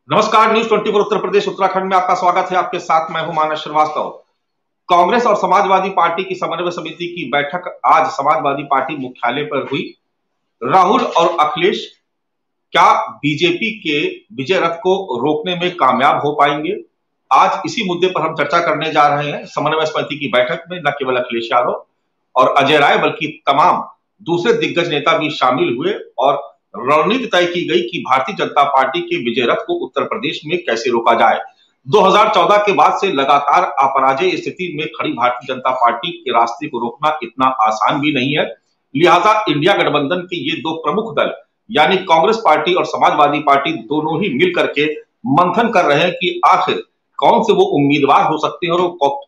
नमस्कार। न्यूज 24 उत्तर प्रदेश उत्तराखंड में आपका स्वागत है। आपके साथ मैं हूं मानस श्रीवास्तव। कांग्रेस और समाजवादी पार्टी की समन्वय समिति की बैठक आज समाजवादी पार्टी मुख्यालय पर हुई। राहुल और अखिलेश क्या बीजेपी के विजय रथ को रोकने में कामयाब हो पाएंगे? आज इसी मुद्दे पर हम चर्चा करने जा रहे हैं। समन्वय समिति की बैठक में न केवल अखिलेश यादव और अजय राय बल्कि तमाम दूसरे दिग्गज नेता भी शामिल हुए और रणनीति तय की गई कि भारतीय जनता पार्टी के विजय रथ को उत्तर प्रदेश में कैसे रोका जाए। 2014 के बाद से लगातार अपराजय स्थिति में खड़ी भारतीय जनता पार्टी के रास्ते को रोकना इतना आसान भी नहीं है। लिहाजा इंडिया गठबंधन के ये दो प्रमुख दल यानी कांग्रेस पार्टी और समाजवादी पार्टी दोनों ही मिल करके मंथन कर रहे हैं कि आखिर कौन से वो उम्मीदवार हो सकते हैं और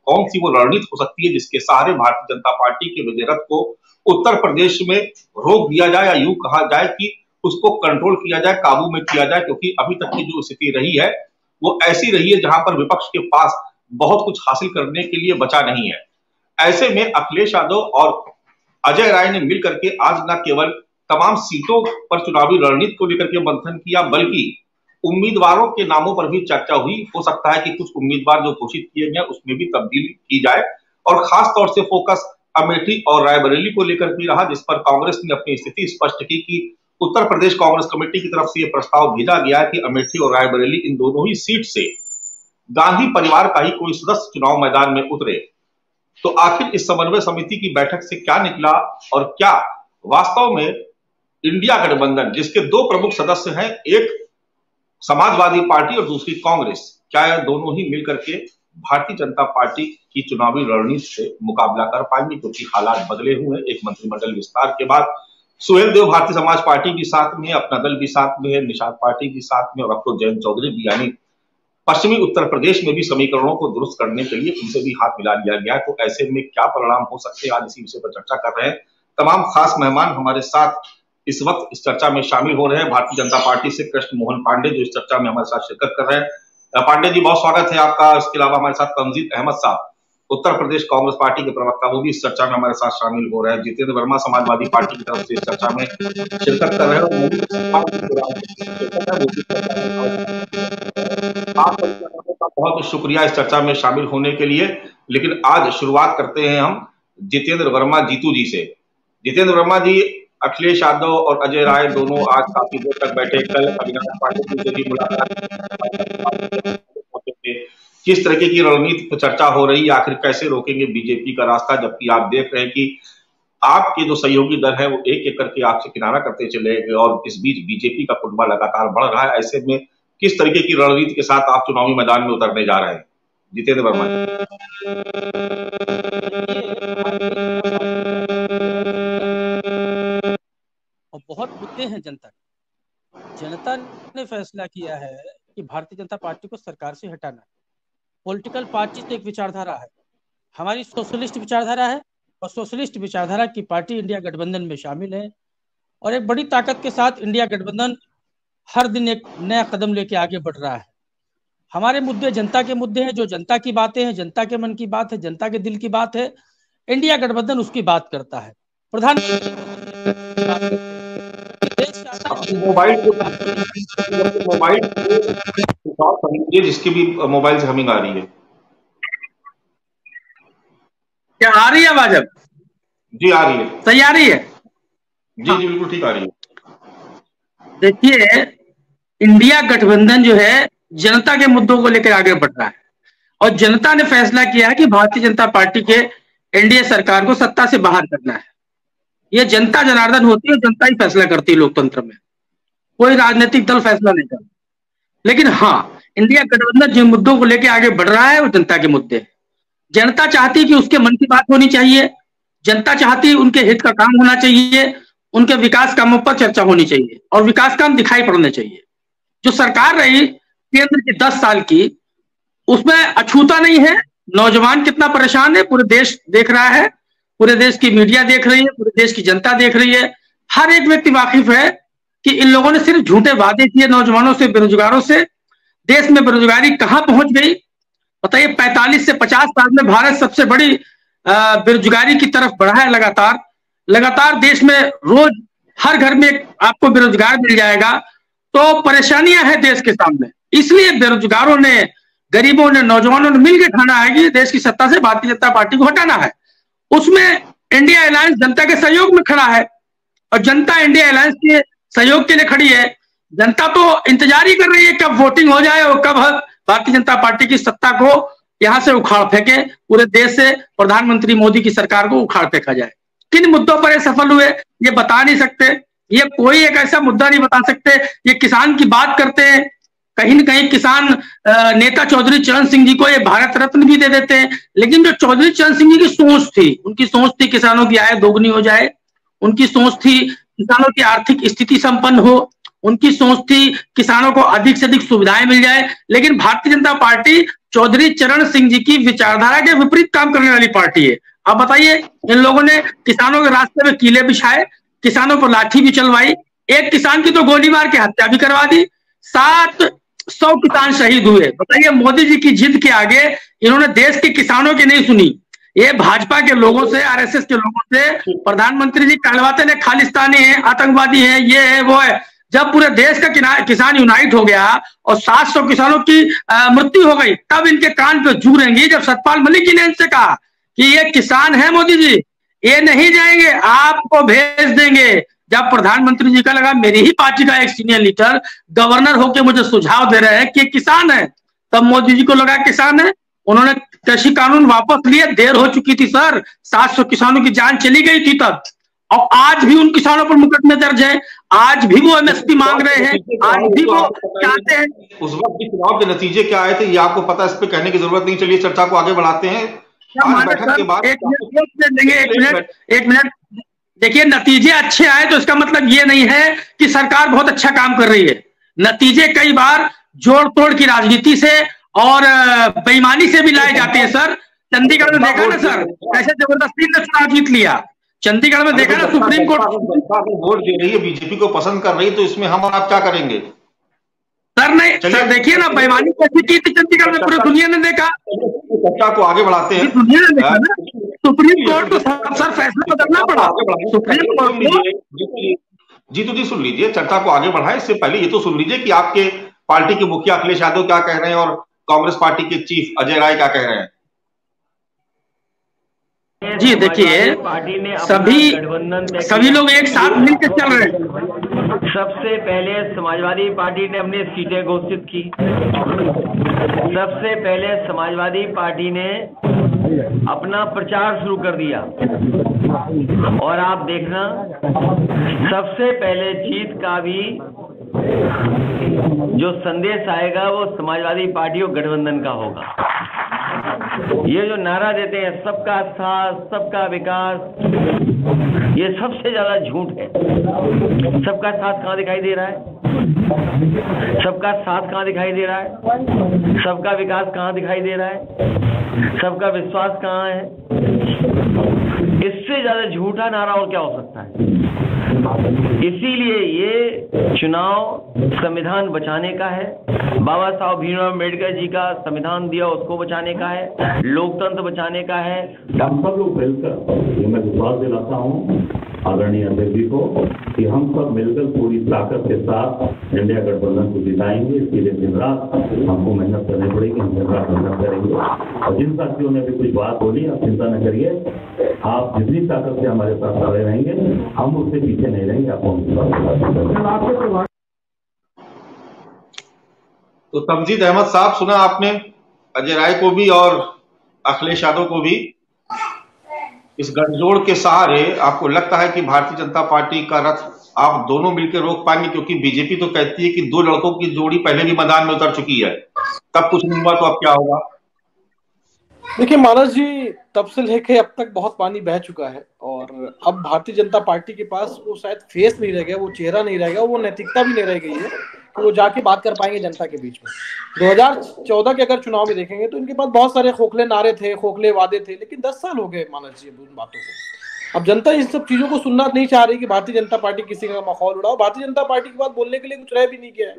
कौन सी वो रणनीति हो सकती है जिसके सहारे भारतीय जनता पार्टी के विजय रथ को उत्तर प्रदेश में रोक दिया जाए, या यूं कहा जाए कि उसको कंट्रोल किया जाए, काबू में किया जाए। क्योंकि अभी तक की जो स्थिति रही है वो ऐसी रही है जहां पर विपक्ष के पास बहुत कुछ हासिल करने के लिए बचा नहीं है। ऐसे में अखिलेश यादव और अजय राय ने मिलकर के आज न केवल तमाम सीटों पर चुनावी रणनीति को लेकर के मंथन किया बल्कि उम्मीदवारों के नामों पर भी चर्चा हुई। हो सकता है कि कुछ उम्मीदवार जो घोषित किए गए उसमें भी तब्दीली की जाए और खास तौर से फोकस अमेठी और रायबरेली को लेकर भी रहा, जिस पर कांग्रेस ने अपनी स्थिति स्पष्ट की कि उत्तर प्रदेश कांग्रेस कमेटी की तरफ से यह प्रस्ताव भेजा गया है कि अमेठी और रायबरेली इन दोनों ही सीट से गांधी परिवार का ही कोई सदस्य चुनाव मैदान में उतरे। तो आखिर इस समन्वय समिति की बैठक से क्या निकला और क्या वास्तव में इंडिया गठबंधन जिसके दो प्रमुख सदस्य हैं, एक समाजवादी पार्टी और दूसरी कांग्रेस, क्या यह दोनों ही मिलकर के भारतीय जनता पार्टी की चुनावी रणनीति से मुकाबला कर पाएंगे? क्योंकि हालात बदले हुए। एक मंत्रिमंडल विस्तार के बाद सुहेल देव भारतीय समाज पार्टी भी साथ में है, अपना दल भी साथ में है, निषाद पार्टी भी साथ में, और अब तो जयंत चौधरी भी यानी पश्चिमी उत्तर प्रदेश में भी समीकरणों को दुरुस्त करने के लिए उनसे भी हाथ मिला लिया गया। तो ऐसे में क्या परिणाम हो सकते हैं, आज इसी विषय पर चर्चा कर रहे हैं। तमाम खास मेहमान हमारे साथ इस वक्त इस चर्चा में शामिल हो रहे हैं। भारतीय जनता पार्टी से कृष्ण मोहन पांडे जो इस चर्चा में हमारे साथ शिरकत कर रहे हैं। पांडे जी, बहुत स्वागत है आपका। इसके अलावा हमारे साथ तंजील अहमद साहब, उत्तर प्रदेश कांग्रेस पार्टी के प्रवक्ता, वो भी इस चर्चा में हमारे साथ शामिल हो रहे हैं। जितेंद्र वर्मा समाजवादी पार्टी की तरफ से इस चर्चा में शिरकत कर रहे हैं। आप बहुत शुक्रिया इस चर्चा में शामिल होने के लिए। लेकिन आज शुरुआत करते हैं हम जितेंद्र वर्मा जीतू जी से। जितेंद्र वर्मा जी, अखिलेश यादव और अजय राय दोनों आज काफी देर तक बैठे। कल अविनाश पांडे से भी मुलाकात, किस तरीके की रणनीति पर चर्चा हो रही है, आखिर कैसे रोकेंगे बीजेपी का रास्ता, जबकि आप देख रहे हैं कि आपके जो सहयोगी दल है वो एक एक करके आपसे किनारा करते चले गए और इस बीच बीजेपी का कुटुंबा लगातार बढ़ रहा है। ऐसे में किस तरीके की रणनीति के साथ आप चुनावी मैदान में उतरने जा रहे हैं, जितेंद्र वर्मा? और बहुत मुद्दे हैं जनता ने फैसला किया है कि भारतीय जनता पार्टी को सरकार से हटाना है। पॉलिटिकल पार्टी तो एक विचारधारा है, हमारी सोशलिस्ट विचारधारा है और सोशलिस्ट विचारधारा की पार्टी इंडिया गठबंधन में शामिल है और एक बड़ी ताकत के साथ इंडिया गठबंधन हर दिन एक नया कदम लेके आगे बढ़ रहा है। हमारे मुद्दे जनता के मुद्दे हैं, जो जनता की बातें हैं, जनता के मन की बात है, जनता के दिल की बात है। इंडिया गठबंधन उसकी बात करता है। जिसकी भी मोबाइल से हमिंग आ रही है, क्या आ रही है आवाज? अब जी आ रही है, सही आ रही है? जी जी बिल्कुल ठीक आ रही है। देखिए, इंडिया गठबंधन जो है जनता के मुद्दों को लेकर आगे बढ़ रहा है और जनता ने फैसला किया है कि भारतीय जनता पार्टी के एनडीए सरकार को सत्ता से बाहर करना है। यह जनता जनार्दन होती है, जनता ही फैसला करती है लोकतंत्र में, कोई राजनीतिक दल फैसला नहीं करता। लेकिन हाँ, इंडिया गठबंधन जिन मुद्दों को लेकर आगे बढ़ रहा है वो जनता के मुद्दे हैं। जनता चाहती है कि उसके मन की बात होनी चाहिए, जनता चाहती है उनके हित का काम होना चाहिए, उनके विकास कामों पर चर्चा होनी चाहिए और विकास काम दिखाई पड़ने चाहिए। जो सरकार रही केंद्र की 10 साल की, उसमें अछूता नहीं है। नौजवान कितना परेशान है पूरे देश देख रहा है, पूरे देश की मीडिया देख रही है, पूरे देश की जनता देख रही है। हर एक व्यक्ति वाकिफ है कि इन लोगों ने सिर्फ झूठे वादे किए नौजवानों से, बेरोजगारों से। देश में बेरोजगारी कहां पहुंच गई बताइए? 45 से 50 साल में भारत सबसे बड़ी बेरोजगारी की तरफ बढ़ा है। लगातार देश में रोज हर घर में आपको बेरोजगार मिल जाएगा तो परेशानियां हैं देश के सामने। इसलिए बेरोजगारों ने, गरीबों ने, नौजवानों ने मिलकर ठाना है कि देश की सत्ता से भारतीय जनता पार्टी को हटाना है। उसमें इंडिया अलायंस जनता के सहयोग में खड़ा है और जनता इंडिया अलायंस के सहयोग के लिए खड़ी है। जनता तो इंतजार ही कर रही है कब वोटिंग हो जाए और कब भारतीय जनता पार्टी की सत्ता को यहां से उखाड़ फेंके, पूरे देश से प्रधानमंत्री मोदी की सरकार को उखाड़ फेंका जाए। किन मुद्दों पर ये सफल हुए ये बता नहीं सकते, ये कोई एक ऐसा मुद्दा नहीं बता सकते। ये किसान की बात करते हैं, कहीं न कहीं किसान नेता चौधरी चरण सिंह जी को ये भारत रत्न भी दे देते हैं, लेकिन जो चौधरी चरण सिंह जी की सोच थी, उनकी सोच थी किसानों की आय दोगुनी हो जाए, उनकी सोच थी किसानों की आर्थिक स्थिति संपन्न हो, उनकी सोच थी किसानों को अधिक से अधिक सुविधाएं मिल जाए। लेकिन भारतीय जनता पार्टी चौधरी चरण सिंह जी की विचारधारा के विपरीत काम करने वाली पार्टी है। आप बताइए, इन लोगों ने किसानों के रास्ते में कीले बिछाए, किसानों पर लाठी भी चलवाई, एक किसान की तो गोली मार के हत्या भी करवा दी, 700 किसान शहीद हुए। बताइए, मोदी जी की जिद के आगे इन्होंने देश के किसानों की नहीं सुनी। ये भाजपा के लोगों से, आरएसएस के लोगों से प्रधानमंत्री जी कहलवाते हैं खालिस्तानी है, आतंकवादी है, ये है वो है। जब पूरे देश का किसान यूनाइट हो गया और 700 किसानों की मृत्यु हो गई, तब इनके कान पे जू रहेंगी जब सतपाल मलिक जी ने इनसे कहा कि ये किसान है मोदी जी, ये नहीं जाएंगे, आपको भेज देंगे। जब प्रधानमंत्री जी का लगा मेरी ही पार्टी का एक सीनियर लीडर गवर्नर होकर मुझे सुझाव दे रहे हैं कि किसान है, तब मोदी जी को लगा किसान है, उन्होंने कृषि कानून वापस लिए। देर हो चुकी थी सर, 700 किसानों की जान चली गई थी तब। और आज भी उन किसानों पर मुकदमे दर्ज है, आज भी वो एमएसपी मांग रहे हैं, आज भी वो चाहते हैं। उस वक्त चुनाव के नतीजे क्या आए थे ये आपको पता, इस पे कहने की जरूरत नहीं। चलिए चर्चा को आगे बढ़ाते हैं। आज बैठक के बाद एक मिनट देखिए, नतीजे अच्छे आए तो इसका मतलब ये नहीं है कि सरकार बहुत अच्छा काम कर रही है। नतीजे कई बार जोड़ तोड़ की राजनीति से और बेईमानी से भी लाए जाते हैं सर। चंडीगढ़ में देखा ना सर, कैसे जबरदस्ती ने चुनाव जीत लिया। चंडीगढ़ में देखा ना, सुप्रीम कोर्ट वोट दे रही है, बीजेपी को पसंद कर रही है, तो इसमें हम और आप क्या करेंगे सर? नहीं सर, देखिए ना, बेईमानी कैसी की थी चंडीगढ़ में, पूरी दुनिया ने देखा। चर्चा को आगे बढ़ाते हैं। दुनिया ने देखा ना, सुप्रीम कोर्ट को सर फैसला बदलना पड़ा। सुप्रीम कोर्ट जीतू जी सुन लीजिए, चर्चा को आगे बढ़ाएं। इससे पहले ये तो सुन लीजिए कि आपके पार्टी के मुखिया अखिलेश यादव क्या कह रहे हैं और कांग्रेस पार्टी के चीफ अजय राय क्या कह रहे हैं। जी देखिए, सभी लोग एक साथ मिलकर चल रहे हैं। सबसे पहले समाजवादी पार्टी ने अपनी सीटें घोषित की। सबसे पहले समाजवादी पार्टी ने अपना प्रचार शुरू कर दिया और आप देखना, सबसे पहले जीत का भी जो संदेश आएगा वो समाजवादी पार्टी और गठबंधन का होगा। ये जो नारा देते हैं सबका साथ सबका विकास, ये सबसे ज्यादा झूठ है। सबका साथ कहाँ दिखाई दे रहा है? सबका साथ कहाँ दिखाई दे रहा है? सबका विकास कहाँ दिखाई दे रहा है? सबका विश्वास कहाँ है? इससे ज्यादा झूठा नारा और क्या हो सकता है? इसीलिए ये चुनाव संविधान बचाने का है, बाबा साहब भीमराव अम्बेडकर जी का संविधान दिया उसको बचाने का है, लोकतंत्र बचाने का है। हम सब लोग मिलकर, ये मैं विश्वास दिलाता हूँ आदरणीय अध्यक्ष जी को कि हम सब मिलकर पूरी ताकत के साथ इंडिया गठबंधन को जिताएंगे। इसके लिए दिन रात हमको मेहनत करनी पड़ेगी, हम दिन रात मेहनत करेंगे। और जिन साथियों ने भी कुछ बात बोली, आप चिंता न करिए, आप जितनी ताकत से हमारे साथ खड़े रहेंगे, हम उससे पीछे नहीं रहेंगे। आपको तो तमजीद अहमद साहब, सुना आपने अजय राय को भी और अखिलेश यादव को भी। इस गठजोड़ के सहारे आपको लगता है कि भारतीय जनता पार्टी का रथ आप दोनों मिलकर रोक पाएंगे? क्योंकि बीजेपी तो कहती है कि दो लड़कों की जोड़ी पहले भी मैदान में उतर चुकी है, तब कुछ नहीं हुआ तो अब क्या होगा? देखिए मानस जी, तब से लेके अब तक बहुत पानी बह चुका है और अब भारतीय जनता पार्टी के पास वो शायद फेस नहीं रह गया, वो चेहरा नहीं रह गया, वो नैतिकता भी नहीं रह गई है कि वो जाके बात कर पाएंगे जनता के बीच में। 2014 के अगर चुनाव में देखेंगे तो इनके पास बहुत सारे खोखले नारे थे, खोखले वादे थे, लेकिन 10 साल हो गए मानस जी उन बातों को। अब जनता इन सब चीजों को सुनना नहीं चाह रही कि भारतीय जनता पार्टी किसी का माहौल उड़ाओ। भारतीय जनता पार्टी की बात बोलने के लिए कुछ रह भी नहीं गया है।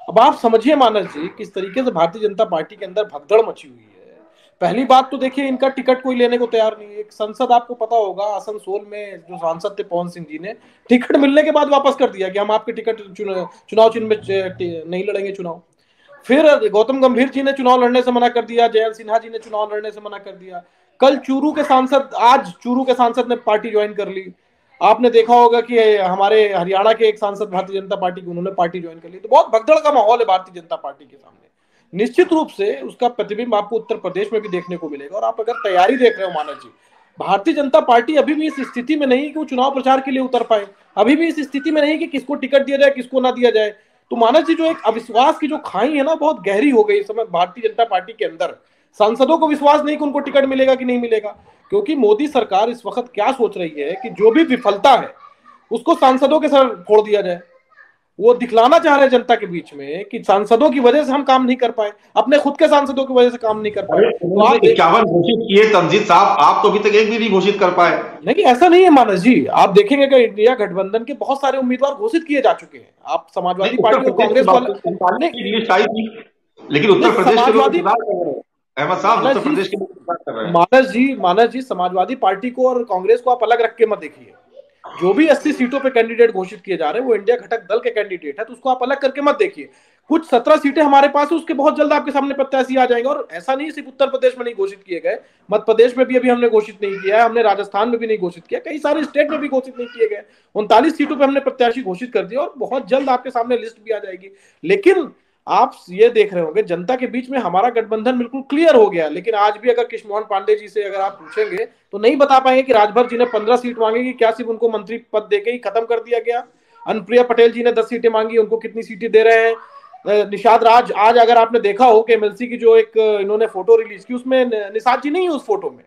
अब आप समझिए मानस जी, किस तरीके से भारतीय जनता पार्टी के अंदर भगदड़ मची हुई है, पहली बात तो देखिए, इनका टिकट कोई लेने को तैयार नहीं है। एक सांसद, आपको पता होगा, आसनसोल में जो सांसद थे पवन सिंह जी ने टिकट मिलने के बाद वापस कर दिया कि हम आपके टिकट चुनाव चिन्ह में नहीं लड़ेंगे चुनाव। फिर गौतम गंभीर जी ने चुनाव लड़ने से मना कर दिया, जयंत सिन्हा जी ने चुनाव लड़ने से मना कर दिया। कल चूरू के सांसद, आज चूरू के सांसद ने पार्टी ज्वाइन कर ली। आपने देखा होगा कि हमारे हरियाणा के एक सांसद भारतीय जनता पार्टी की, उन्होंने पार्टी ज्वाइन कर ली। तो बहुत भगदड़ का माहौल है भारतीय जनता पार्टी के सामने। निश्चित रूप से उसका प्रतिबिंब आपको उत्तर प्रदेश में भी देखने को मिलेगा। और आप अगर तैयारी देख रहे हो मानव जी, भारतीय जनता पार्टी अभी भी इस स्थिति में नहीं कि वो चुनाव प्रचार के लिए उतर पाए, अभी भी इस स्थिति में नहीं कि किसको टिकट दिया जाए किसको ना दिया जाए। तो मानव जी, जो एक अविश्वास की जो खाई है ना, बहुत गहरी हो गई इस समय भारतीय जनता पार्टी के अंदर। सांसदों को विश्वास नहीं कि उनको टिकट मिलेगा कि नहीं मिलेगा, क्योंकि मोदी सरकार इस वक्त क्या सोच रही है कि जो भी विफलता है उसको सांसदों के सर फोड़ दिया जाए। वो दिखलाना चाह रहे हैं जनता के बीच में कि सांसदों की वजह से हम काम नहीं कर पाए, अपने खुद के सांसदों की वजह से काम नहीं कर पाए। तो आप 51 घोषित किए तंजीद साहब, आप तो अभी तक एक भी नहीं घोषित कर पाए। नहीं, ऐसा नहीं है मानस जी। आप देखेंगे कि इंडिया गठबंधन के बहुत सारे उम्मीदवार घोषित किए जा चुके हैं। आप समाजवादी पार्टी और कांग्रेस वाले की लिस्ट आई थी, लेकिन उत्तर प्रदेश के लोग अहमद साहब उत्तर प्रदेश के बात कर रहे हैं। मानस जी, समाजवादी पार्टी को और कांग्रेस को आप अलग रख के मत देखिए। जो भी 80 सीटों पे कैंडिडेट घोषित किए जा रहे हैं वो इंडिया घटक दल के कैंडिडेट है, तो उसको आप अलग करके मत देखिए। कुछ 17 सीटें हमारे पास है, उसके बहुत जल्द आपके सामने प्रत्याशी आ जाएंगे। और ऐसा नहीं सिर्फ उत्तर प्रदेश में नहीं घोषित किए गए, मध्य प्रदेश में भी अभी हमने घोषित नहीं किया है, हमने राजस्थान में भी नहीं घोषित किया, कई सारे स्टेट में भी घोषित नहीं किए गए। 39 सीटों पर हमने प्रत्याशी घोषित कर दिया और बहुत जल्द आपके सामने लिस्ट भी आ जाएगी। लेकिन आप ये देख रहे होंगे जनता के बीच में हमारा गठबंधन बिल्कुल क्लियर हो गया। लेकिन आज भी अगर कृष्ण मोहन पांडे जी से अगर आप पूछेंगे तो नहीं बता पाएंगे कि राजभर जी ने 15 सीट मांगी, क्या सिर्फ उनको मंत्री पद देके ही खत्म कर दिया गया। अनुप्रिया पटेल जी ने 10 सीटें मांगी, उनको कितनी सीटें दे रहे हैं। निषाद राज, आज अगर आपने देखा हो कि एमएलसी की जो एक इन्होंने फोटो रिलीज की, उसमें निषाद जी नहीं है उस फोटो में,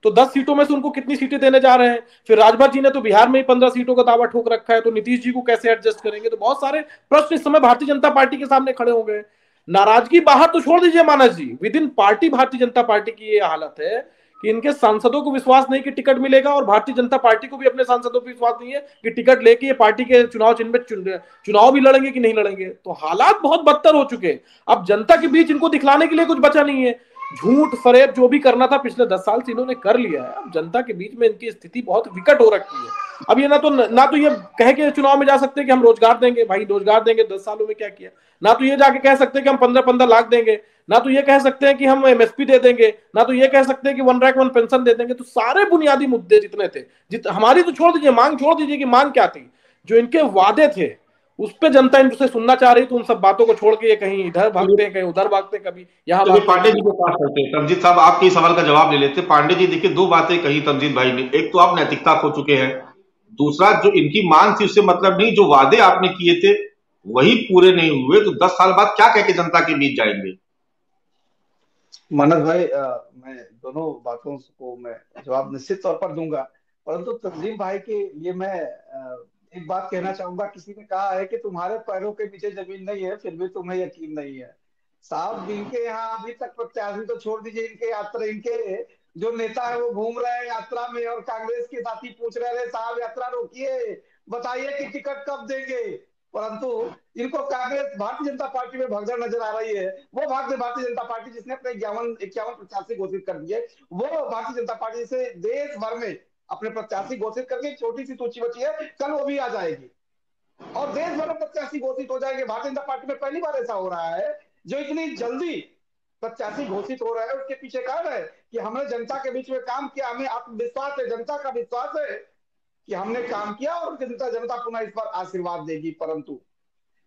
तो 10 सीटों में से उनको कितनी सीटें देने जा रहे हैं। फिर राजभर जी ने तो बिहार में ही 15 सीटों का दावा ठोक रखा है, तो नीतीश जी को कैसे एडजस्ट करेंगे। तो बहुत सारे प्रश्न इस समय भारतीय जनता पार्टी के सामने खड़े हो गए। नाराजगी बाहर तो छोड़ दीजिए मानस जी, with in party Bharatiya Janata party की ये हालत है कि इनके सांसदों को विश्वास नहीं कि टिकट मिलेगा, और भारतीय जनता पार्टी को भी अपने सांसदों पर विश्वास नहीं है कि टिकट लेके ये पार्टी के चुनाव चिन्ह में चुनाव भी लड़ेंगे कि नहीं लड़ेंगे। तो हालात बहुत बदतर हो चुके हैं। अब जनता के बीच इनको दिखलाने के लिए कुछ बचा नहीं है। झूठ फरेब जो भी करना था पिछले 10 साल से इन्होंने कर लिया है। अब जनता के बीच में इनकी स्थिति बहुत विकट हो रखी है। अब ये ना तो ये कह के चुनाव में जा सकते हैं कि हम रोजगार देंगे, भाई रोजगार देंगे, 10 सालों में क्या किया। ना तो ये जाके कह सकते हैं कि हम 15-15 लाख देंगे, ना तो ये कह सकते हैं कि हम एमएसपी दे देंगे, ना तो ये कह सकते हैं कि 1 रैंक 1 पेंशन दे देंगे। तो सारे बुनियादी मुद्दे जितने थे, हमारी तो छोड़ दीजिए, मांग छोड़ दीजिए कि मांग क्या थी, जो इनके वादे थे उस पे जनता इनसे सुनना चाह रही। तो उन सब बातों को छोड़ के ये कहीं इधर भागते हैं, कहीं उधर भागते हैं, कभी यहाँ पांडे जी को पास करते हैं। तमजीद साहब, आपके सवाल का जवाब ले लेते। पांडे जी, देखिए 2 बातें कही तमजीद भाई ने। एक तो आप नैतिकता खो चुके हैं, दूसरा जो इनकी मांग थी उससे मतलब नहीं, जो वादे आपने किए थे वही पूरे नहीं हुए। तो 10 साल बाद क्या कह के जनता के बीच जाएंगे? मानस भाई, मैं दोनों बातों को मैं जवाब निश्चित तौर पर दूंगा, परंतु तंजीम भाई के लिए मैं एक बात कहना चाहूंगा। किसी ने कहा है कि तुम्हारे पैरों के नीचे जमीन नहीं है फिर भी तुम्हें यकीन नहीं है। साहब, इनके यहाँ अभी तक प्रत्याशी तो छोड़ दीजिए, इनके यात्रा, इनके जो नेता है वो घूम रहे हैं यात्रा में, और कांग्रेस के साथी पूछ रहे हैं साहब यात्रा रोकिए, बताइए कि टिकट कब देंगे। परंतु इनको कांग्रेस, भारतीय जनता पार्टी में भगदड़ नजर आ रही है। वो भारतीय जनता पार्टी जिसने अपने 51 प्रत्याशी घोषित कर दिए, वो भारतीय जनता पार्टी से देश भर में अपने प्रत्याशी घोषित करके छोटी सी सूची बची है, कल वो भी आ जाएगी और देश भर में प्रत्याशी घोषित हो जाएंगे। भारतीय जनता पार्टी में पहली बार ऐसा हो रहा है जो इतनी जल्दी प्रत्याशी घोषित हो रहा है। उसके पीछे कारण है कि हमने जनता के बीच में काम किया, हमें आत्मविश्वास है, जनता का विश्वास है कि हमने काम किया और जनता पुनः इस पर आशीर्वाद देगी। परंतु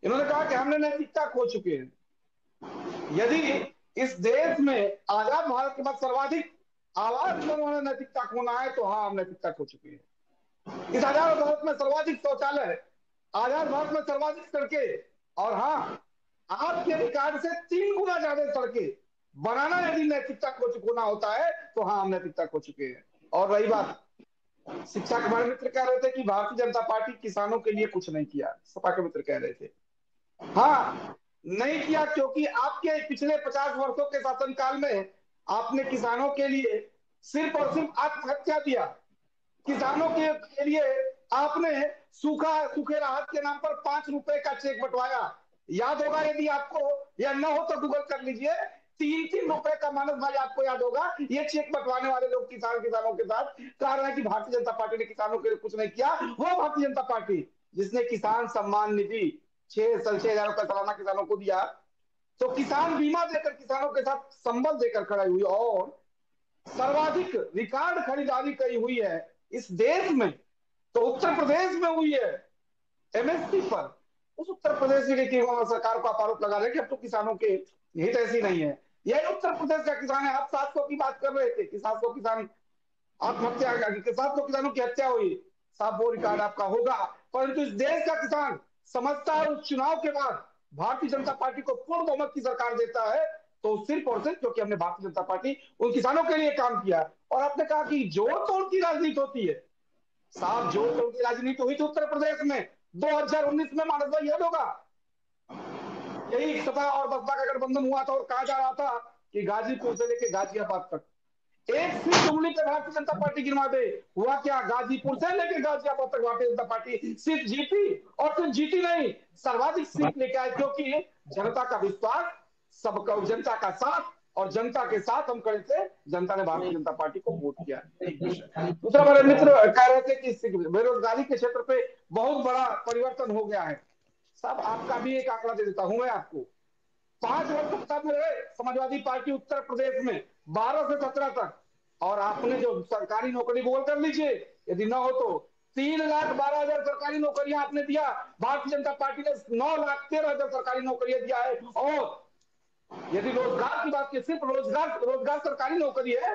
इन्होंने कहा कि हमने नैतिकता खो चुके हैं। यदि इस देश में आजाद भारत के बाद सर्वाधिक आवाज पर उन्होंने नैतिकता खोना है तो हाँ, हम नैतिकता खो चुके हैं। इस आजाद भारत में सर्वाधिक शौचालय, आजाद भारत में सर्वाधिक सड़कें, और हाँ, आपके रिकॉर्ड से 3 गुना ज्यादा सड़कें बनाना यदि नैतिकता खो चुका होता है तो हाँ, हम नैतिकता खो चुके हैं। और रही बात शिक्षा के, हमारे मित्र कह रहे थे कि भारतीय जनता पार्टी किसानों के लिए कुछ नहीं किया, सपा के मित्र कह रहे थे। हाँ, नहीं किया क्योंकि आपके पिछले 50 वर्षों के शासनकाल में आपने किसानों के लिए सिर्फ और सिर्फ आत्महत्या दिया। किसानों के लिए आपने सूखे राहत के नाम पर 5 रुपए का चेक बंटवाया। याद होगा, यदि आपको या न हो तो गूगल कर लीजिए। ₹3-3 का, मानस भाई आपको याद होगा, ये चेक बंटवाने वाले लोग किसानों के साथ कह रहे हैं कि भारतीय जनता पार्टी ने किसानों के लिए कुछ नहीं किया। वो भारतीय जनता पार्टी जिसने किसान सम्मान निधि 6,000 का सालाना किसानों को दिया, तो किसान बीमा देकर किसानों के साथ संबल देकर खड़ी हुई, और सर्वाधिक रिकॉर्ड खरीदारी करी हुई है इस देश में, तो उत्तर प्रदेश में हुई है एमएसपी पर। उस उत्तर प्रदेश की सरकार को आरोप लगा रहे कि अब तो किसानों के हित ऐसी नहीं है। यही उत्तर प्रदेश का किसान है। आप 700 की बात कर रहे थे कि 700 किसान आत्महत्या, 700 किसानों की हत्या हुई, साहब वो रिकॉर्ड आपका होगा, परंतु इस देश का किसान समझता है उस चुनाव के बाद भारतीय जनता पार्टी को पूर्ण बहुमत की सरकार देता है, तो सिर्फ और सिर्फ क्योंकि हमने भारतीय जनता पार्टी उन किसानों के लिए काम किया। और आपने कहा कि जोड़ तोड़ की राजनीति होती है, साहब जोड़ तोड़ की राजनीति हुई थी उत्तर प्रदेश में 2019 में, मानस भाई याद होगा, यही सपा और बसपा का गठबंधन हुआ था और कहा जा रहा था कि गाजीपुर से लेकर गाजियाबाद तक एक सीट उंगली पे भारतीय जनता पार्टी गिनवा दे। हुआ क्या, गाजीपुर से लेकर गाजियाबाद तक भारतीय जनता पार्टी सिर्फ जीती, और सिर्फ जीती नहीं, सर्वाधिक सीट लेकर आए, क्योंकि जनता का विश्वास, सबका जनता का साथ, और जनता के साथ हम खड़े थे, जनता ने भारतीय जनता पार्टी को वोट किया। दूसरा, हमारे मित्र कह रहे थे कि बेरोजगारी के क्षेत्र पे बहुत बड़ा परिवर्तन हो गया है। साहब आपका भी एक आंकड़ा दे देता हूं मैं आपको। 5 वर्ष सत्ता में रहे समाजवादी पार्टी उत्तर प्रदेश में 12 से 17 तक, और आपने जो सरकारी नौकरी बोल कर लीजिए, यदि ना हो तो 3,12,000 सरकारी नौकरियां आपने दिया। भारतीय जनता पार्टी ने 9,13,000 सरकारी नौकरियां दिया है। और यदि रोजगार की बात की, सिर्फ रोजगार सरकारी नौकरी है,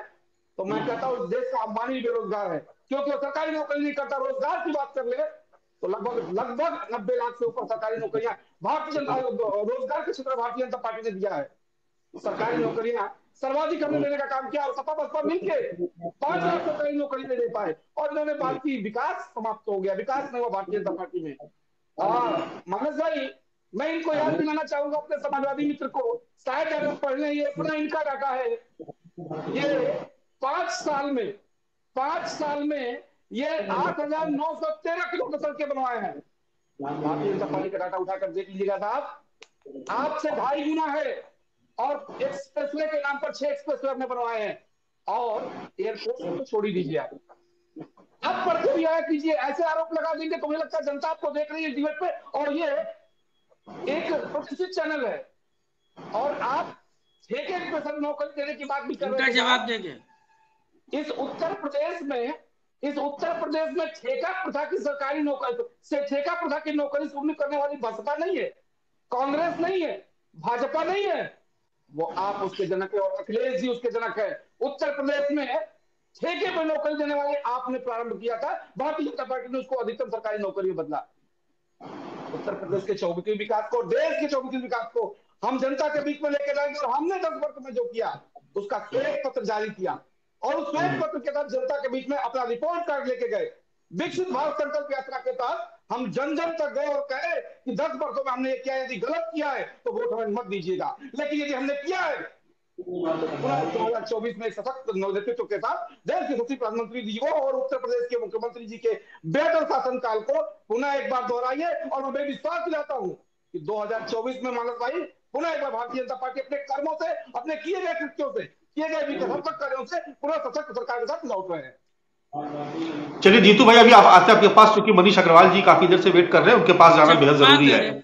तो मैं कहता हूं देश का अंबानी बेरोजगार है, क्योंकि वो सरकारी नौकरी नहीं करता। रोजगार की बात कर ले तो लगभग 90 लाख से ऊपर सरकारी नौकरियां भारतीय जनता, रोजगार के क्षेत्र में भारतीय जनता पार्टी ने दिया है। सरकारी नौकरियां सर्वाधिक हमने देने का काम किया, और सपा बसपा मिलकर 5 लाख सरकारी नौकरी नहीं दे पाए, और इन्होंने बात की विकास समाप्त हो गया, विकास नहीं हुआ भारतीय जनता पार्टी में। मानस भाई, मैं इनको याद दिलाना चाहूंगा अपने समाजवादी मित्र को, शायद अगर पढ़ लें, ये अपना इनका डाटा है, ये 5 साल में ये 8,913 किलोमीटर सड़कें बनवाए हैं। भारतीय जनता पार्टी का डाटा उठाकर देख लीजिएगा साहब, आपसे 2.5 गुना है। और एक्सप्रेसवे के नाम पर 6 एक्सप्रेसवे हमने बनवाए हैं, और एयरपोर्ट को छोड़ ही दीजिए। आप पढ़ते भी आया कीजिए, ऐसे आरोप लगा देंगे तो मुझे लगता है जनता आपको देख रही है डिबेट पे, और ये एक प्रतिष्ठित चैनल है, और आप ठेके पे नौकरी देने की बात भी कर रहे हैं। जवाब देंगे। इस उत्तर प्रदेश में ठेका प्रथा की सरकारी नौकरी से, ठेका प्रथा की नौकरी शुरू करने वाली बसपा नहीं है, कांग्रेस नहीं है, भाजपा नहीं है, वो आप उसके जनक है, और अखिलेश जी उसके जनक है। उत्तर प्रदेश में ठेके पर नौकरी देने वाले आपने प्रारंभ किया था, भारतीय जनता पार्टी ने उसको अधिकतम सरकारी नौकरी में बदला। उत्तर प्रदेश के चौमुखी विकास को, देश के चौमुखी विकास को हम जनता के बीच में लेकर जाएंगे, और हमने 10 वर्ष में जो किया उसका श्वेत पत्र जारी किया, और उस श्वेत पत्र के तहत जनता के बीच में अपना रिपोर्ट कार्ड लेके गए। विकसित भारत संकल्प यात्रा के तहत हम जन जन तक गए और कहे कि 10 वर्षों में हमने ये किया, यदि गलत किया है तो वोट हमें मत दीजिएगा, लेकिन यदि हमने किया है 2024 में सशक्त नेतृत्व के साथ देश के यशस्वी प्रधानमंत्री जी को और उत्तर प्रदेश के मुख्यमंत्री जी के बेहतर शासनकाल को पुनः एक बार दोहराइए, और मैं विश्वास दिलाता हूं कि 2024 में मानस भाई पुनः एक बार भारतीय जनता पार्टी अपने कर्मों से, अपने किए गए कृत्यों से, किए गए विकासात्मक कार्यों से पुनः सशक्त सरकार के साथ लौट रहे हैं। चलिए जीतू भाई, अभी आप आते हैं आपके पास, क्योंकि मनीष अग्रवाल जी काफी देर से वेट कर रहे हैं, उनके पास जाना बेहद जरूरी है।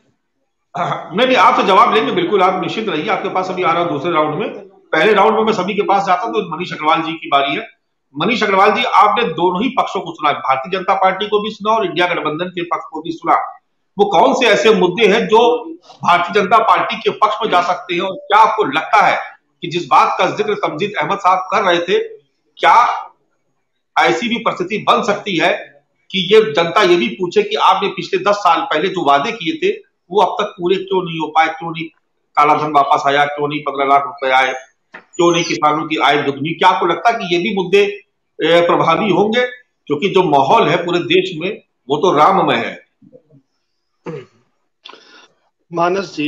नहीं, आप तो जवाब लेंगे, बिल्कुल आप निश्चित रहिए, आपके पास अभी आ रहा हूं दूसरे राउंड में। पहले राउंड में मैं सभी के पास जाता हूं, तो मनीष अग्रवाल जी की बारी है। मनीष अग्रवाल जी, आपने दोनों ही पक्षों को सुना, भारतीय जनता पार्टी को भी सुना और इंडिया गठबंधन के पक्ष को भी सुना। वो कौन से ऐसे मुद्दे हैं जो भारतीय जनता पार्टी के पक्ष में जा सकते हैं, और क्या आपको लगता है कि जिस बात का जिक्र तमजीद अहमद साहब कर रहे थे, क्या ऐसी भी परिस्थिति बन सकती है कि ये जनता ये भी पूछे कि आपने पिछले 10 साल पहले जो वादे किए थे वो अब तक पूरे क्यों नहीं हो पाए, क्यों नहीं काला धन वापस आया, क्यों नहीं 15 लाख रुपए आए, क्यों नहीं किसानों की आय दुगनी? क्या आपको लगता है कि ये भी मुद्दे प्रभावी होंगे, क्योंकि जो माहौल है पूरे देश में वो तो राममय है? मानस जी,